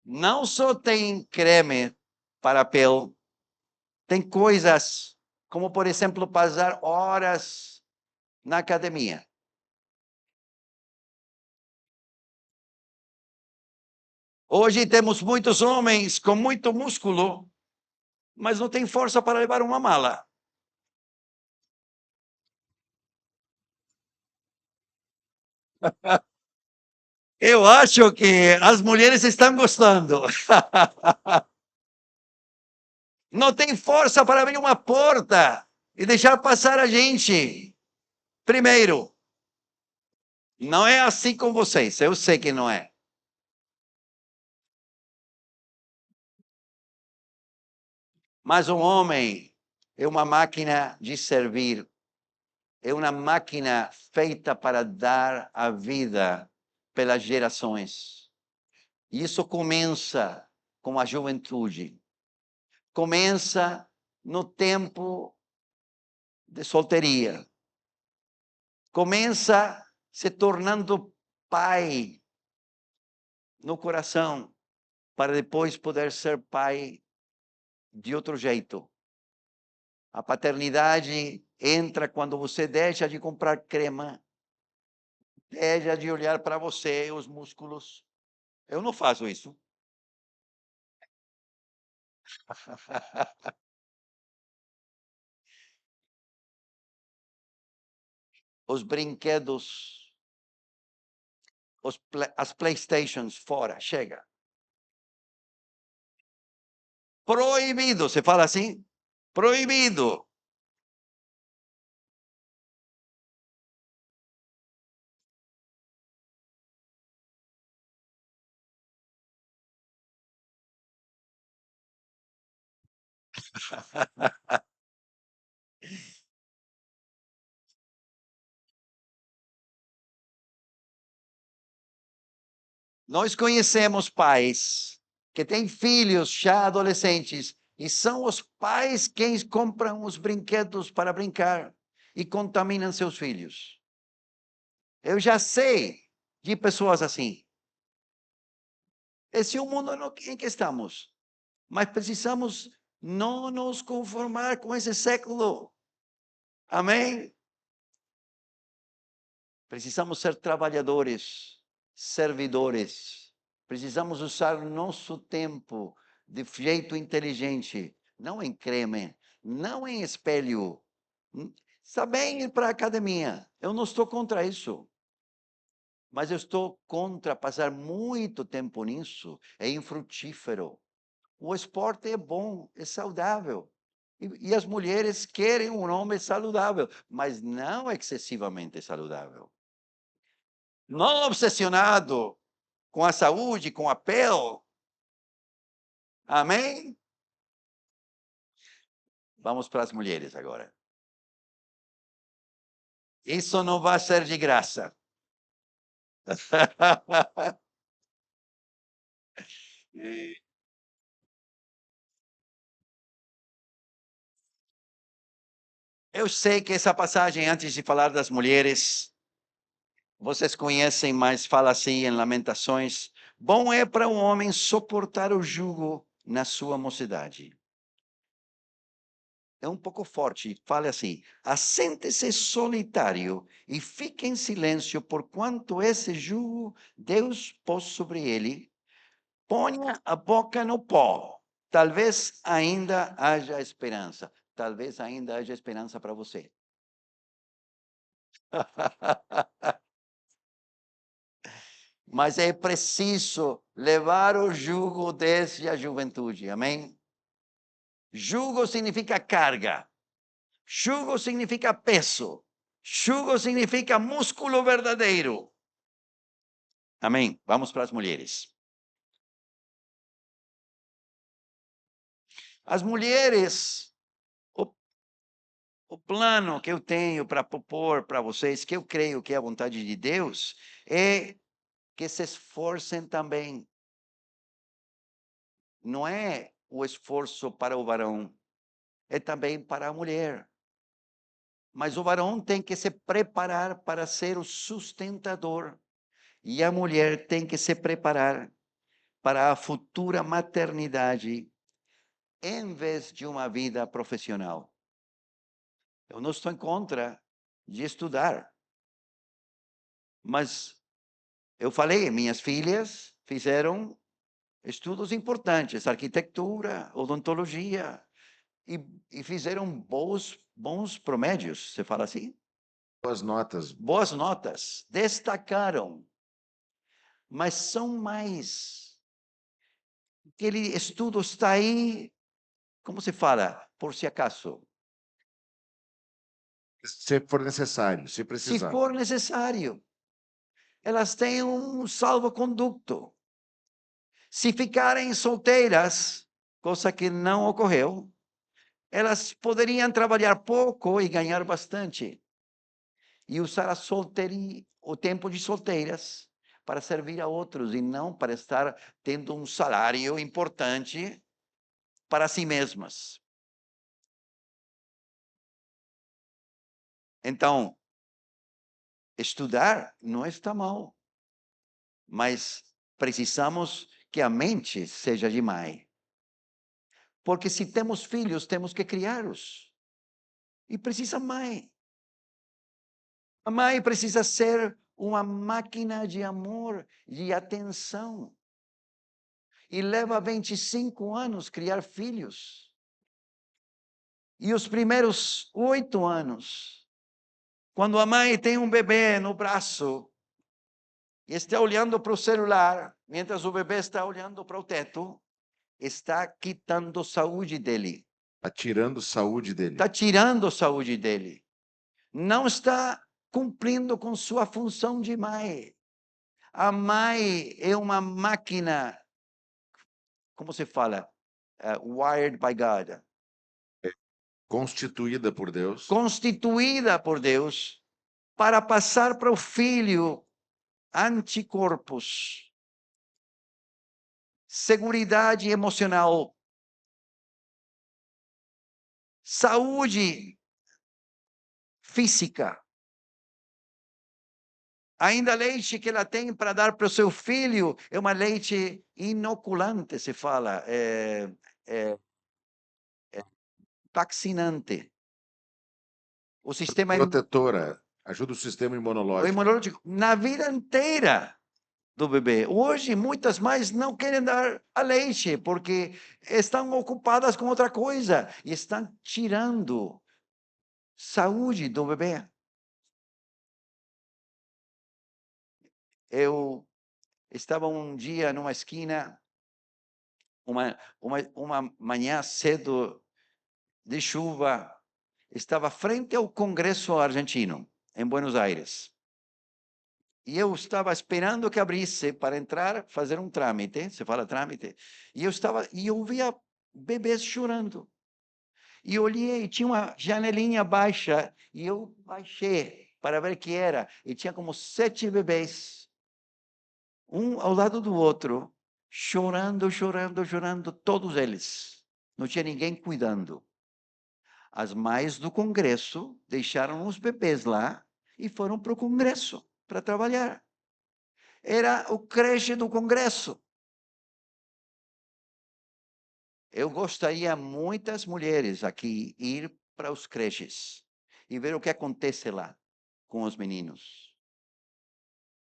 Não só tem creme para a pele, tem coisas como, por exemplo, passar horas na academia. Hoje temos muitos homens com muito músculo, mas não tem força para levar uma mala. Eu acho que as mulheres estão gostando. Não tem força para abrir uma porta e deixar passar a gente. Primeiro, não é assim com vocês, eu sei que não é. Mas um homem é uma máquina de servir, é uma máquina feita para dar a vida pelas gerações. E isso começa com a juventude. Começa no tempo de solteria. Começa se tornando pai no coração, para depois poder ser pai de outro jeito. A paternidade entra quando você deixa de comprar crema, deixa de olhar para você, os músculos. Eu não faço isso. Os brinquedos, as PlayStations fora, chega. Proibido, você fala assim? Proibido. Nós conhecemos pais que têm filhos já adolescentes e são os pais quem compram os brinquedos para brincar e contaminam seus filhos. Eu já sei de pessoas assim. Esse é o mundo em que estamos. Mas precisamos não nos conformar com esse século. Amém? Precisamos ser trabalhadores, servidores. Precisamos usar nosso tempo de jeito inteligente, não em creme, não em espelho. Está bem ir para a academia, eu não estou contra isso. Mas eu estou contra passar muito tempo nisso, é infrutífero. O esporte é bom, é saudável. E as mulheres querem um homem saudável, mas não excessivamente saudável. Não obsessionado com a saúde, com a pele. Amém? Vamos para as mulheres agora. Isso não vai ser de graça. Eu sei que essa passagem, antes de falar das mulheres, vocês conhecem, mas fala assim em Lamentações: bom é para um homem suportar o jugo na sua mocidade. É um pouco forte, fala assim: assente-se solitário e fique em silêncio, porquanto esse jugo Deus pôs sobre ele. Ponha a boca no pó, talvez ainda haja esperança. Talvez ainda haja esperança para você. Mas é preciso levar o jugo desde a juventude, amém? Jugo significa carga. Jugo significa peso. Jugo significa músculo verdadeiro. Amém? Vamos para as mulheres. As mulheres, o plano que eu tenho para propor para vocês, que eu creio que é a vontade de Deus, é que se esforcem também. Não é o esforço para o varão, é também para a mulher. Mas o varão tem que se preparar para ser o sustentador. E a mulher tem que se preparar para a futura maternidade, em vez de uma vida profissional. Eu não estou em contra de estudar. Mas eu falei, minhas filhas fizeram estudos importantes, arquitetura, odontologia, e fizeram bons promédios, você fala assim? Boas notas. Boas notas, destacaram, mas são mais. Aquele estudo está aí, como se fala, por si acaso. Se for necessário, se Se precisar. for necessário. Elas têm um salvo-conduto. Se ficarem solteiras, coisa que não ocorreu, elas poderiam trabalhar pouco e ganhar bastante. E usar o tempo de solteiras para servir a outros e não para estar tendo um salário importante para si mesmas. Então, estudar não está mal, mas precisamos que a mente seja de mãe. Porque se temos filhos, temos que criá-los. E precisa mãe. A mãe precisa ser uma máquina de amor, de atenção. E leva 25 anos criar filhos. E os primeiros 8 anos, quando a mãe tem um bebê no braço, e está olhando para o celular, mientras o bebê está olhando para o teto, está quitando saúde dele. Está tirando saúde dele. Está tirando a saúde dele. Não está cumprindo com sua função de mãe. A mãe é uma máquina, como se fala? Wired by God. Constituída por Deus. Constituída por Deus para passar para o filho anticorpos, seguridade emocional, saúde física. Ainda a leite que ela tem para dar para o seu filho é uma leite inoculante, se fala, é vaccinante. O sistema Protetora, ajuda o sistema o imunológico. imunológico na vida inteira do bebê. Hoje, muitas mães não querem dar a leite porque estão ocupadas com outra coisa e estão tirando saúde do bebê. Eu estava um dia numa esquina, uma manhã cedo de chuva, estava frente ao Congresso argentino, em Buenos Aires. E eu estava esperando que abrisse para entrar, fazer um trâmite, se fala trâmite, e eu via bebês chorando. E olhei, tinha uma janelinha baixa, e eu baixei para ver o que era, e tinha como 7 bebês, um ao lado do outro, chorando, chorando, chorando, todos eles. Não tinha ninguém cuidando. As mães do Congresso deixaram os bebês lá e foram para o Congresso para trabalhar. Era o creche do Congresso. Eu gostaria muitas mulheres aqui ir para os creches e ver o que acontece lá com os meninos.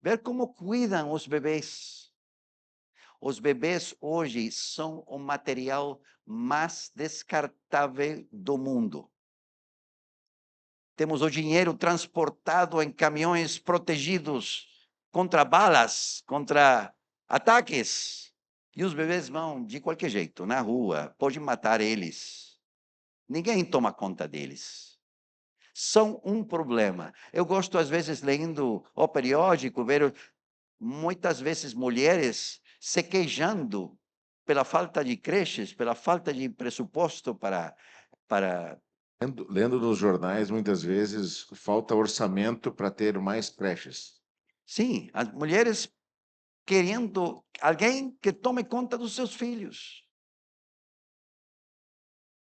Ver como cuidam os bebês. Os bebês hoje são o material mais descartável do mundo. Temos o dinheiro transportado em caminhões protegidos contra balas, contra ataques. E os bebês vão de qualquer jeito, na rua, pode matar eles. Ninguém toma conta deles. São um problema. Eu gosto, às vezes, lendo o periódico, ver muitas vezes mulheres se queixando pela falta de creches, pela falta de pressuposto para Lendo nos jornais, muitas vezes, falta orçamento para ter mais creches. Sim, as mulheres querendo alguém que tome conta dos seus filhos.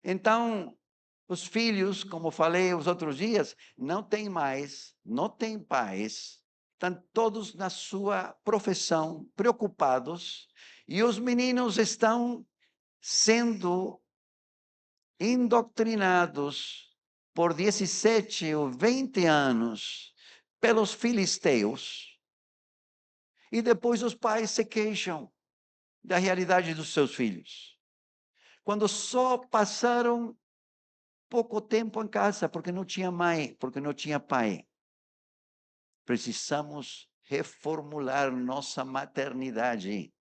Então, os filhos, como falei os outros dias, não têm mais, não têm pais, estão todos na sua profissão, preocupados, e os meninos estão sendo indoctrinados por 17 ou 20 anos pelos filisteus. E depois os pais se queixam da realidade dos seus filhos. Quando só passaram pouco tempo em casa, porque não tinha mãe, porque não tinha pai. Precisamos reformular nossa maternidade.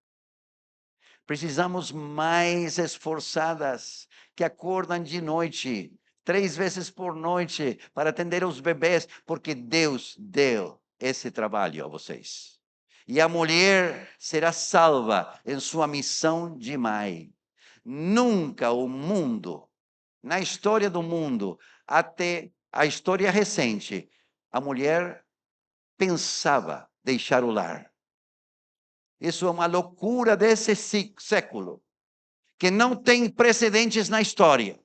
Precisamos mais esforçadas, que acordam de noite, 3 vezes por noite, para atender os bebês, porque Deus deu esse trabalho a vocês. E a mulher será salva em sua missão de mãe. Nunca o mundo, na história do mundo, até a história recente, a mulher pensava deixar o lar. Isso é uma loucura desse século, que não tem precedentes na história.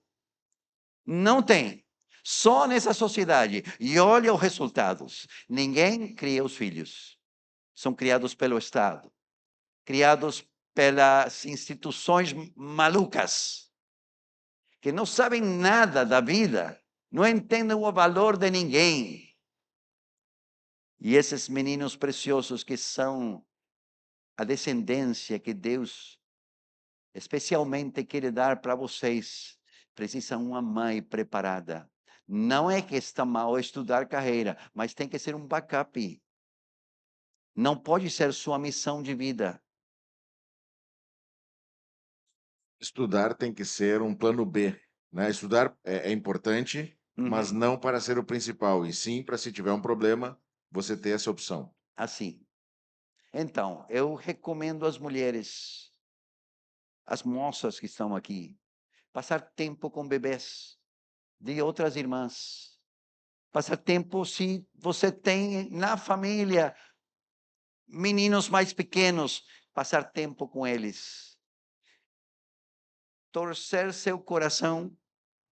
Não tem. Só nessa sociedade. E olha os resultados. Ninguém cria os filhos. São criados pelo Estado, criados pelas instituições malucas, que não sabem nada da vida, não entendem o valor de ninguém. E esses meninos preciosos que são a descendência que Deus especialmente quer dar para vocês, precisam uma mãe preparada. Não é que está mal estudar carreira, mas tem que ser um backup. Não pode ser sua missão de vida. Estudar tem que ser um plano B, né? Estudar é importante, mas não para ser o principal, e sim para, se tiver um problema, você ter essa opção. Assim. Então, eu recomendo às mulheres, às moças que estão aqui, passar tempo com bebês. de outras irmãs. Passar tempo, se você tem na família meninos mais pequenos, passar tempo com eles. Torcer seu coração,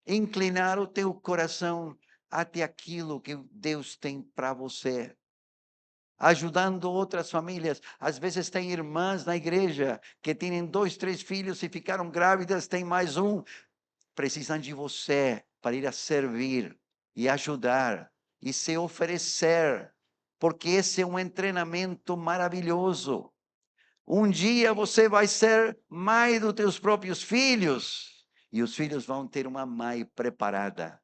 inclinar o teu coração até aquilo que Deus tem para você. Ajudando outras famílias. Às vezes tem irmãs na igreja que têm 2, 3 filhos e ficaram grávidas, tem mais um. Precisam de você para ir a servir e ajudar e se oferecer, porque esse é um treinamento maravilhoso. Um dia você vai ser mãe dos teus próprios filhos e os filhos vão ter uma mãe preparada.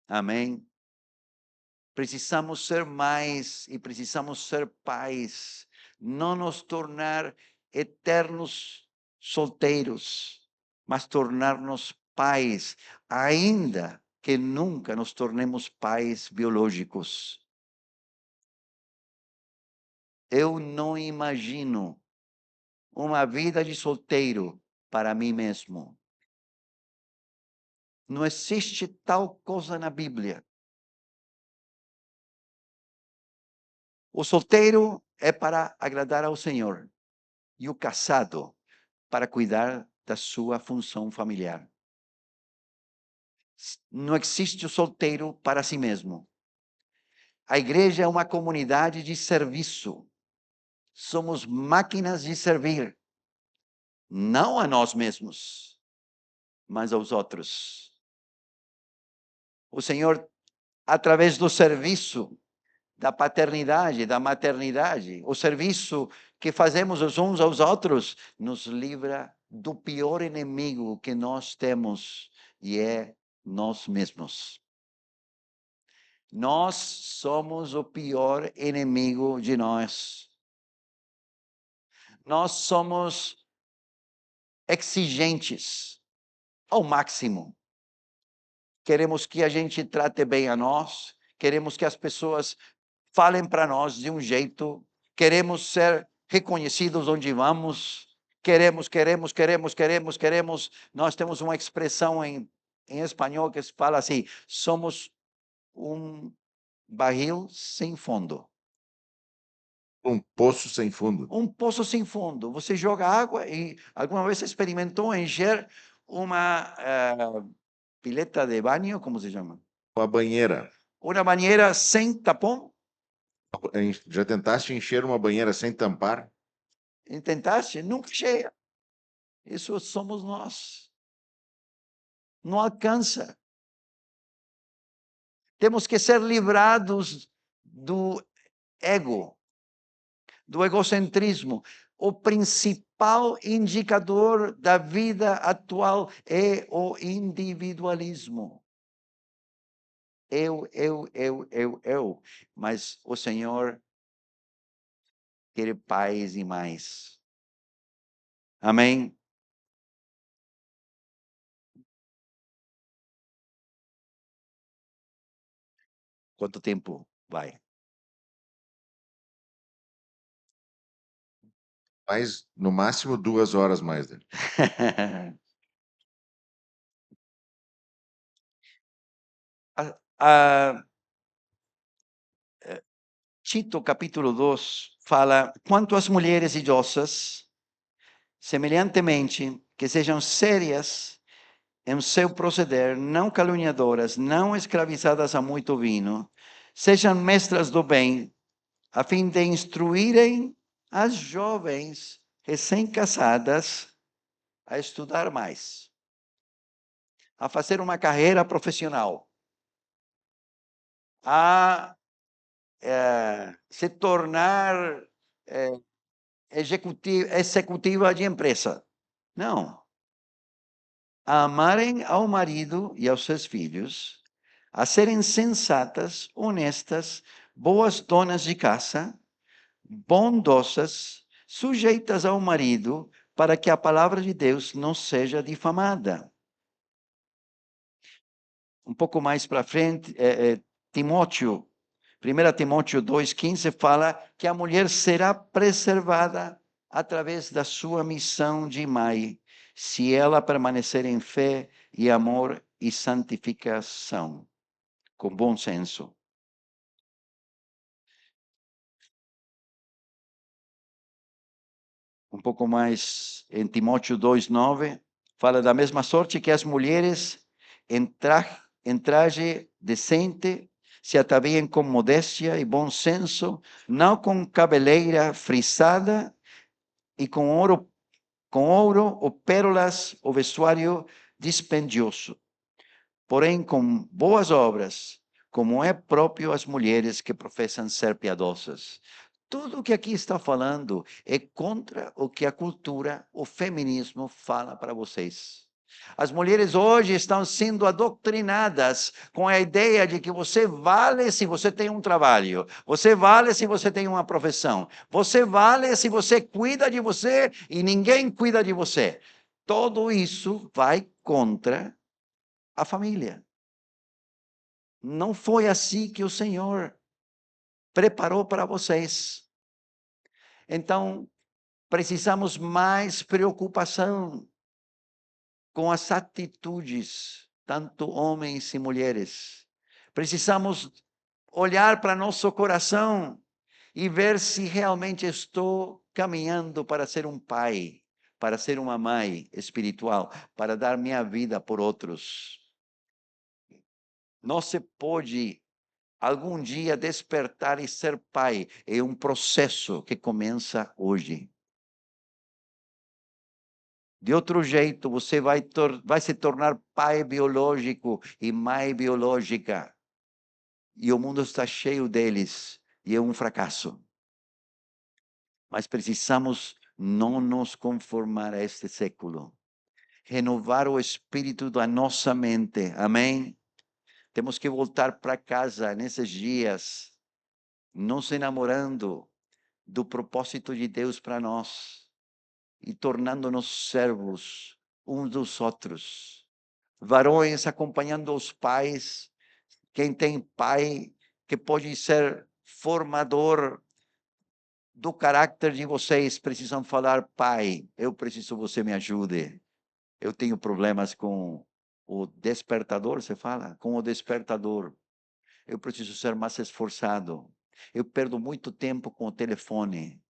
Amém? Precisamos ser mães e precisamos ser pais, não nos tornar eternos solteiros, mas tornar-nos pais, ainda que nunca nos tornemos pais biológicos. Eu não imagino uma vida de solteiro para mim mesmo. Não existe tal coisa na Bíblia. O solteiro é para agradar ao Senhor e o casado para cuidar da sua função familiar. Não existe o solteiro para si mesmo. A igreja é uma comunidade de serviço. Somos máquinas de servir, não a nós mesmos, mas aos outros. O Senhor, através do serviço, da paternidade, da maternidade, o serviço que fazemos uns aos outros, nos livra do pior inimigo que nós temos, e é nós mesmos. Nós somos o pior inimigo de nós. Nós somos exigentes ao máximo. Queremos que a gente trate bem a nós, queremos que as pessoas falem para nós de um jeito, queremos ser reconhecidos onde vamos, queremos. Nós temos uma expressão em espanhol que fala assim: somos um barril sem fundo. Um poço sem fundo. Um poço sem fundo. Você joga água e alguma vez experimentou encher uma pileta de banho, como se chama? Uma banheira. Uma banheira sem tapão? Já tentaste encher uma banheira sem tampar? Tentaste? Nunca cheia. Isso somos nós. Não alcança. Temos que ser livrados do ego, do egocentrismo. O principal indicador da vida atual é o individualismo. Eu. Mas o Senhor quer pais e mães. Amém? Quanto tempo vai? Mais, no máximo 2 horas mais. Tito, capítulo 2, fala: quanto às mulheres idosas, semelhantemente, que sejam sérias em seu proceder, não caluniadoras, não escravizadas a muito vinho, sejam mestras do bem, a fim de instruírem as jovens recém-casadas a estudar mais, a fazer uma carreira profissional, a se tornar executiva de empresa. Não. A amarem ao marido e aos seus filhos, a serem sensatas, honestas, boas donas de casa, bondosas, sujeitas ao marido, para que a palavra de Deus não seja difamada. Um pouco mais para frente, Timóteo, 1 Timóteo 2,15 fala que a mulher será preservada através da sua missão de mãe, se ela permanecer em fé e amor e santificação, com bom senso. Um pouco mais em Timóteo 2:9, fala da mesma sorte que as mulheres em traje decente se atavíem com modéstia e bom senso, não com cabeleira frisada e com ouro ou pérolas ou vestuário dispendioso, porém com boas obras, como é próprio às mulheres que professam ser piedosas. Tudo o que aqui está falando é contra o que a cultura, o feminismo fala para vocês. As mulheres hoje estão sendo adoctrinadas com a ideia de que você vale se você tem um trabalho, você vale se você tem uma profissão, você vale se você cuida de você e ninguém cuida de você. Tudo isso vai contra a família. Não foi assim que o Senhor preparou para vocês. Então, precisamos mais preocupação com as atitudes, tanto homens e mulheres. Precisamos olhar para nosso coração e ver se realmente estou caminhando para ser um pai, para ser uma mãe espiritual, para dar minha vida por outros. Não se pode algum dia despertar e ser pai. É um processo que começa hoje. De outro jeito, você vai se tornar pai biológico e mãe biológica. E o mundo está cheio deles. E é um fracasso. Mas precisamos não nos conformar a este século. Renovar o espírito da nossa mente. Amém? Temos que voltar para casa nesses dias, nos enamorando do propósito de Deus para nós e tornando-nos servos uns dos outros. Varões acompanhando os pais, quem tem pai que pode ser formador do caráter de vocês, precisam falar: pai, eu preciso que você me ajude. Eu tenho problemas com o despertador, você fala? Com o despertador. Eu preciso ser mais esforçado. Eu perdo muito tempo com o telefone.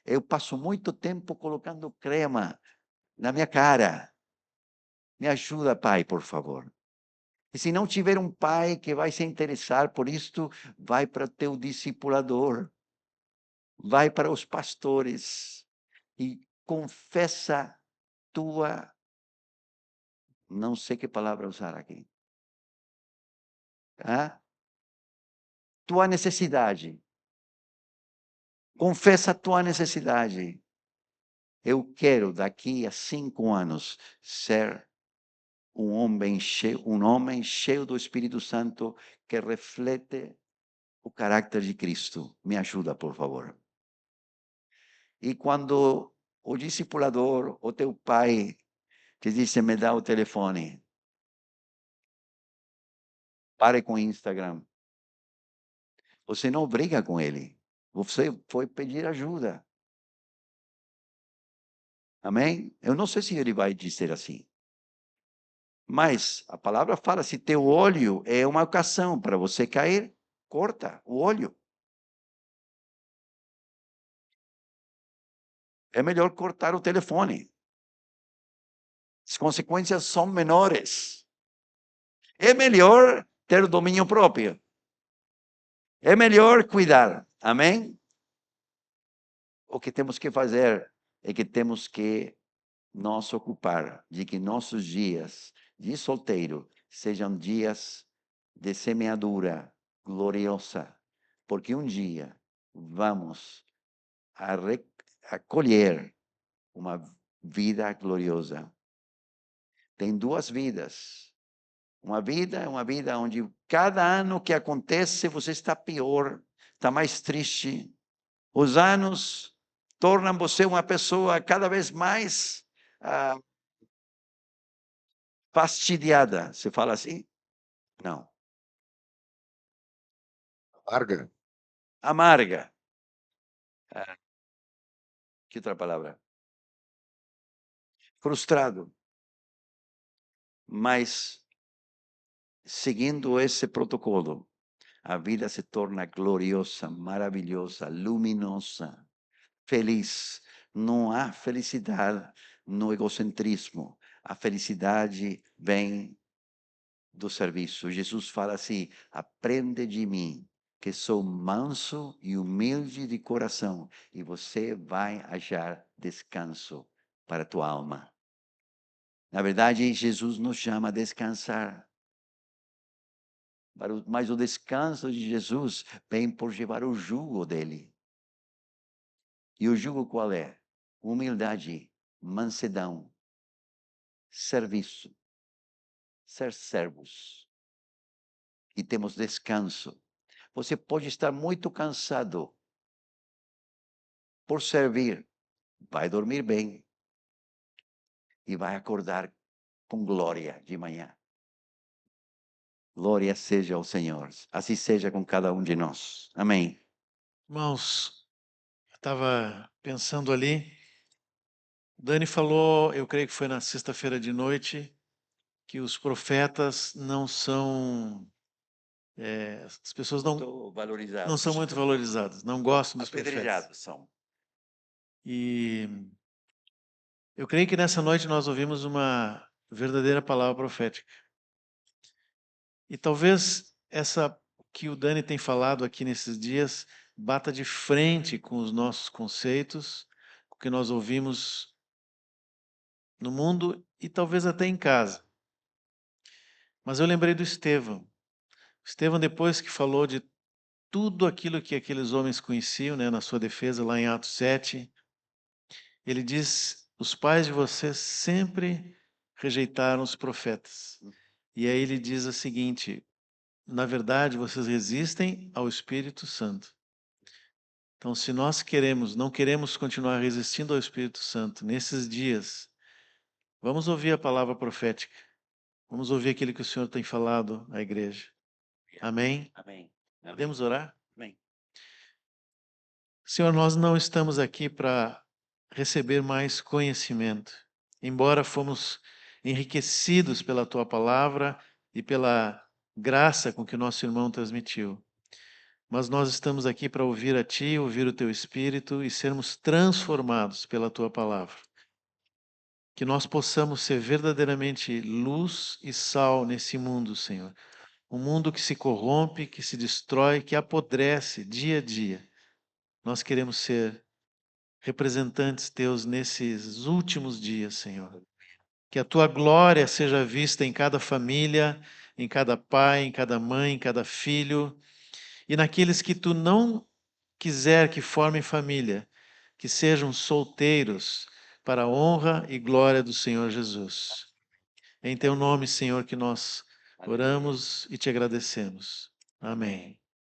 Eu passo muito tempo colocando crema na minha cara. Me ajuda, pai, por favor. E se não tiver um pai que vai se interessar por isto, vai para teu discipulador. Vai para os pastores e confessa tua, não sei que palavra usar aqui. Tua necessidade. Confessa a tua necessidade. Eu quero, daqui a 5 anos, ser um homem cheio do Espírito Santo que reflete o caráter de Cristo. Me ajuda, por favor. E quando o discipulador, o teu pai, te diz: me dá o telefone, pare com o Instagram. Você não briga com ele. Você foi pedir ajuda. Amém? Eu não sei se ele vai dizer assim. Mas a palavra fala: se teu olho é uma ocasião para você cair, corta o olho. É melhor cortar o telefone. As consequências são menores. É melhor ter domínio próprio. É melhor cuidar. Amém? O que temos que fazer é que temos que nos ocupar de que nossos dias de solteiro sejam dias de semeadura gloriosa, porque um dia vamos a colher uma vida gloriosa. Tem 2 vidas. Uma vida é uma vida onde cada ano que acontece você está pior, está mais triste. Os anos tornam você uma pessoa cada vez mais fastidiada. Você fala assim? Não. Amarga. Amarga. Que outra palavra? Frustrado. Mas seguindo esse protocolo, a vida se torna gloriosa, maravilhosa, luminosa, feliz. Não há felicidade no egocentrismo. A felicidade vem do serviço. Jesus fala assim: aprende de mim, que sou manso e humilde de coração, e você vai achar descanso para a tua alma. Na verdade, Jesus nos chama a descansar. Mas o descanso de Jesus vem por levar o jugo dele. E o jugo qual é? Humildade, mansidão, serviço, ser servos. E temos descanso. Você pode estar muito cansado por servir, vai dormir bem e vai acordar com glória de manhã. Glória seja ao Senhor. Assim seja com cada um de nós. Amém. Irmãos, eu estava pensando ali, Dani falou, eu creio que foi na sexta-feira de noite, que os profetas não são, as pessoas não são muito valorizadas, não gostam dos profetas. Apedrejados são. E eu creio que nessa noite nós ouvimos uma verdadeira palavra profética. E talvez essa que o Dani tem falado aqui nesses dias bata de frente com os nossos conceitos, com o que nós ouvimos no mundo e talvez até em casa. Mas eu lembrei do Estevão. Estevão, depois que falou de tudo aquilo que aqueles homens conheciam, né, na sua defesa, lá em Atos 7, ele diz: os pais de vocês sempre rejeitaram os profetas. E aí ele diz o seguinte: na verdade, vocês resistem ao Espírito Santo. Então, se nós não queremos continuar resistindo ao Espírito Santo nesses dias, vamos ouvir a palavra profética. Vamos ouvir aquilo que o Senhor tem falado à igreja. Amém? Amém. Podemos orar? Amém. Senhor, nós não estamos aqui para receber mais conhecimento. Embora fomos enriquecidos pela Tua palavra e pela graça com que nosso irmão transmitiu. Mas nós estamos aqui para ouvir a Ti, ouvir o Teu Espírito e sermos transformados pela Tua palavra. Que nós possamos ser verdadeiramente luz e sal nesse mundo, Senhor. Um mundo que se corrompe, que se destrói, que apodrece dia a dia. Nós queremos ser representantes Teus nesses últimos dias, Senhor. Que a Tua glória seja vista em cada família, em cada pai, em cada mãe, em cada filho, e naqueles que Tu não quiser que formem família, que sejam solteiros para a honra e glória do Senhor Jesus. Em Teu nome, Senhor, que nós oramos e Te agradecemos. Amém.